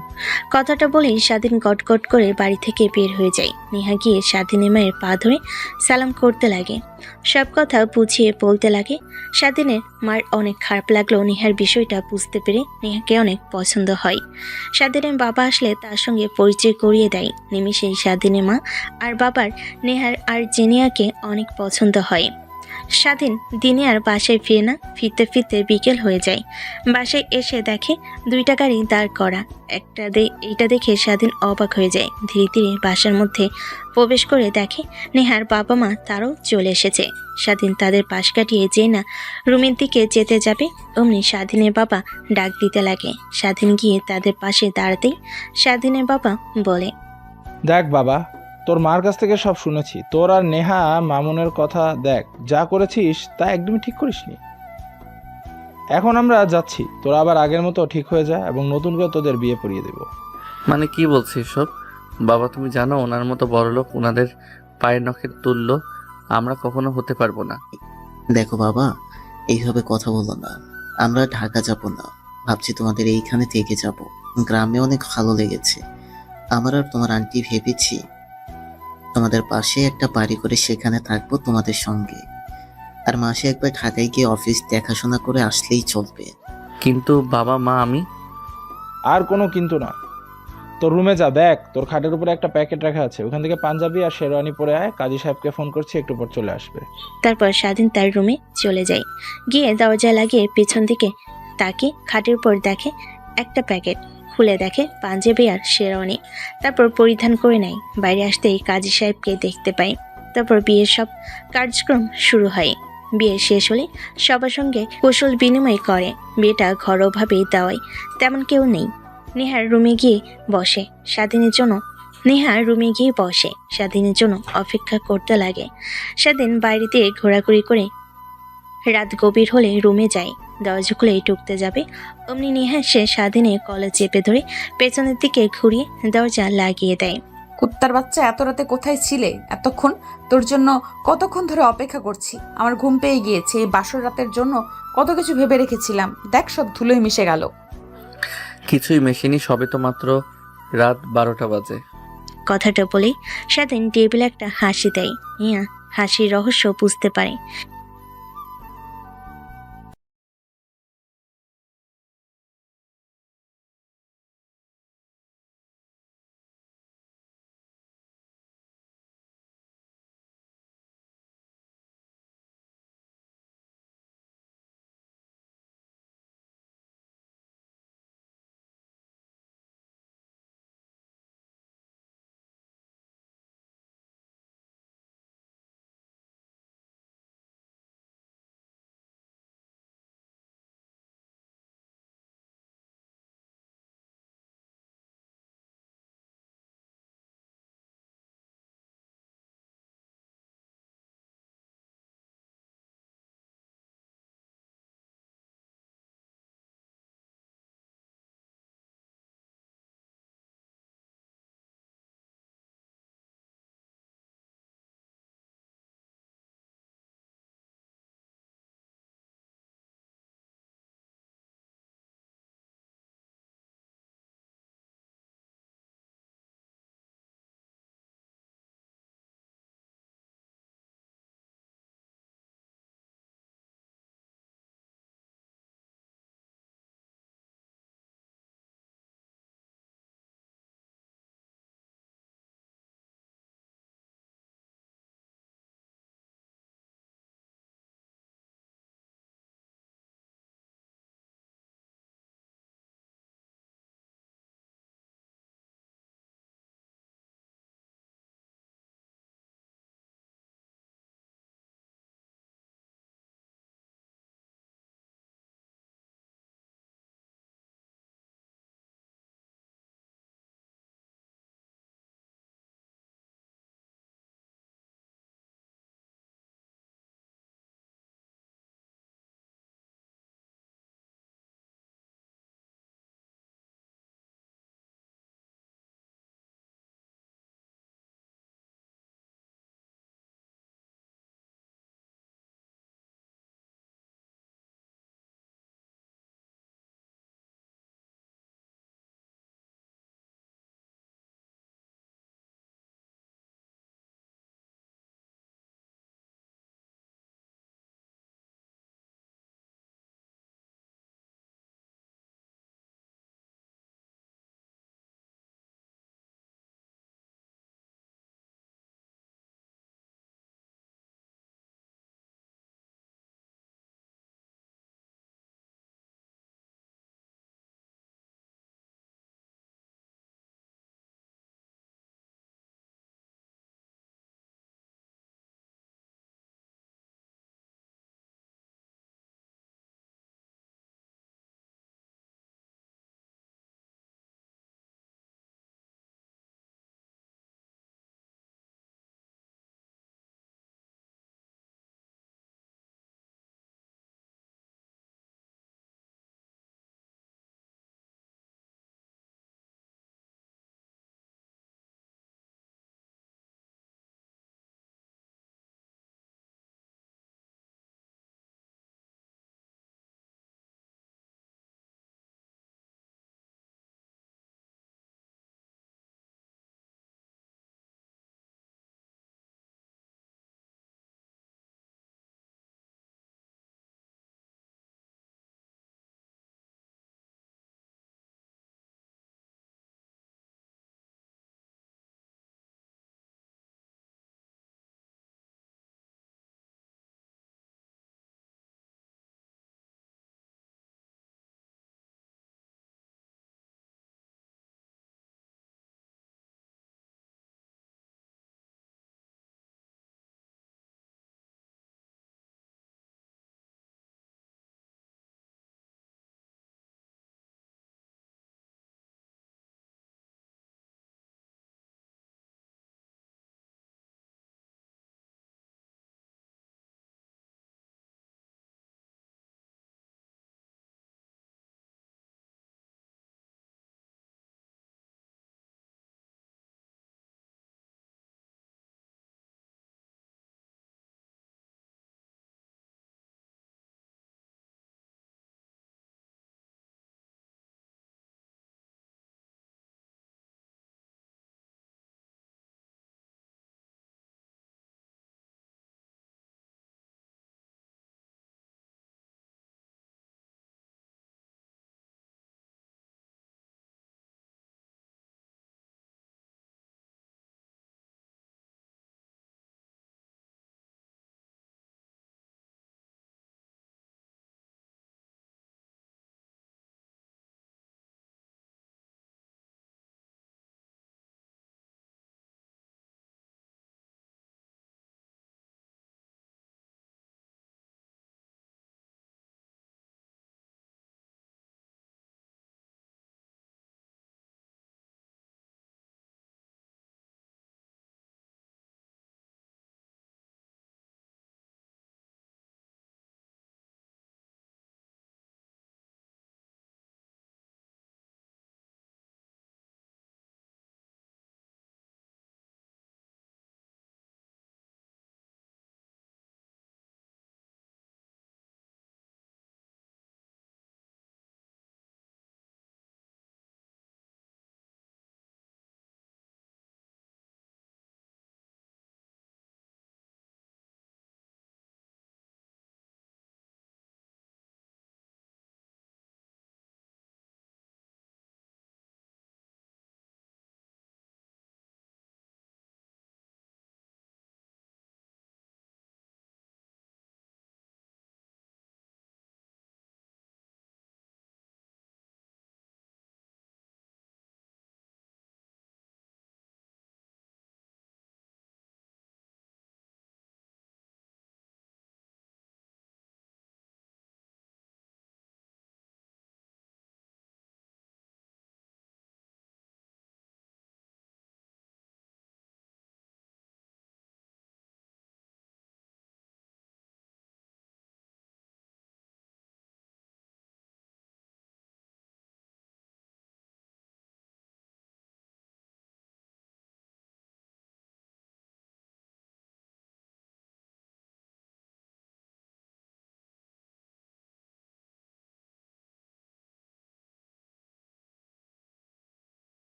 [SPEAKER 3] কথাটা বলেই স্বাধীন গটগট করে বাড়ি থেকে বের হয়ে যায়। নেহা গিয়ে স্বাধীনের মায়ের পা ধরে সালাম করতে লাগে, সব কথা বুঝিয়ে বলতে লাগে। স্বাধীনের মার অনেক খারাপ লাগলেও নেহার বিষয়টা বুঝতে পেরে নেহাকে অনেক পছন্দ হয়। স্বাধীনের বাবা আসলে তার সঙ্গে পরিচয় করিয়ে দেয়। নিমিষেই স্বাধীনের মা আর বাবার নেহার আর জেনিয়াকে অনেক পছন্দ হয়। স্বাধীন দিনে আর বাসায় ফিরে না, ফিরতে ফিরতে বিকেল হয়ে যায়। বাসায় এসে দেখে 2টা গাড়ি দাঁড় করা। এইটা দেখে স্বাধীন অবাক হয়ে যায়। ধীরে ধীরে বাসার মধ্যে প্রবেশ করে দেখে নেহার বাবা মা তারও চলে এসেছে। স্বাধীন তাদের পাশ কাটিয়ে যে না রুমের দিকে যেতে যাবে, অমনি স্বাধীনের বাবা ডাক দিতে লাগে। স্বাধীন গিয়ে তাদের পাশে দাঁড়াতেই স্বাধীনের বাবা বলে,
[SPEAKER 4] দেখ বাবা, তোর মার কাছ থেকে সব শুনেছি। তোর আর নেহা মামুনের কথা দেখ, যা করেছিস তা একদমই ঠিক করিসনি। এখন আমরা যাচ্ছি, তোরা আবার আগের মতো ঠিক হয়ে যা এবং নতুন করে তোদের বিয়ে পড়িয়ে দেব।
[SPEAKER 1] মানে কি বলছে এসব? বাবা তুমি জানো ওনার মতো বড়লোক ওনাদের পায়ের নখের তুল্য আমরা কখনো হতে পারবো না।
[SPEAKER 9] দেখো বাবা, এইভাবে কথা বলো না। আমরা ঢাকা যাব না, ভাবছি তোমাদের এইখানে থেকে যাব। গ্রামে অনেক ভালো লেগেছে আমার, আর তোমার আন্টি ভেবেছি তোমাদের পাশে একটা বাড়ি করে সেখানে থাকবো তোমাদের সঙ্গে। আর মাসে একবার ঢাকায় গিয়ে অফিস দেখাশোনা করে আসলেই চলবে।
[SPEAKER 1] কিন্তু বাবা মা আমি।
[SPEAKER 4] আর কোনো কিন্তু না, তোর রুমে যা, দেখ তোর খাটের উপরে একটা প্যাকেট রাখা আছে, ওখান থেকে পাঞ্জাবি আর শেরওয়ানি পরে আয়। কাজী সাহেবকে ফোন করছি, একটু পর চলে আসবে।
[SPEAKER 3] তারপর স্বাধীন তার রুমে চলে যায়। গিয়ে দরজা লাগিয়ে পেছন দিকে তাকে খাটের উপর দেখে একটা প্যাকেট, খুলে দেখে পাঞ্জাবি আর শেরওয়ানি। তারপর পরিধান করে নেয়। বাইরে আসতেই কাজী সাহেবকে দেখতে পায়। তারপর বিয়ের সব কার্যক্রম শুরু হয়। বিয়ে শেষ হলে সবার সঙ্গে কুশল বিনিময় করে। বিয়েটা ঘরোয়াভাবেই দেওয়ায় তেমন কেউ নেই। নেহার রুমে গিয়ে বসে স্বাধীনের জন্য অপেক্ষা করতে লাগে। স্বাধীন বাইরে দিয়ে ঘোরাঘুরি করে রাত গভীর হলে রুমে যায়। দরজা খুলে ঢুকতে যাবে, অমনি নেহা সে স্বাধীনের কলার চেপে ধরে পেছনের দিকে ঘুরিয়ে দরজা লাগিয়ে দেয়।
[SPEAKER 2] কুত্তার বাচ্চা, এত রাতে কোথায় ছিলে এতক্ষণ? তোর জন্য কতক্ষণ ধরে অপেক্ষা করছি। আমার ঘুম পেয়ে গিয়েছে। এই বাসর রাতের জন্য কত কিছু ভেবে রেখেছিলাম, দেখ সব ধুলোয় মিশে গেল।
[SPEAKER 1] কিছুই মেশিনি, সবে তো মাত্র রাত 12টা বাজে।
[SPEAKER 3] কথাটা বলে স্বাধীন টেবিলে একটা হাসি দেয়। হিয়া হাসির রহস্য বুঝতে পারে।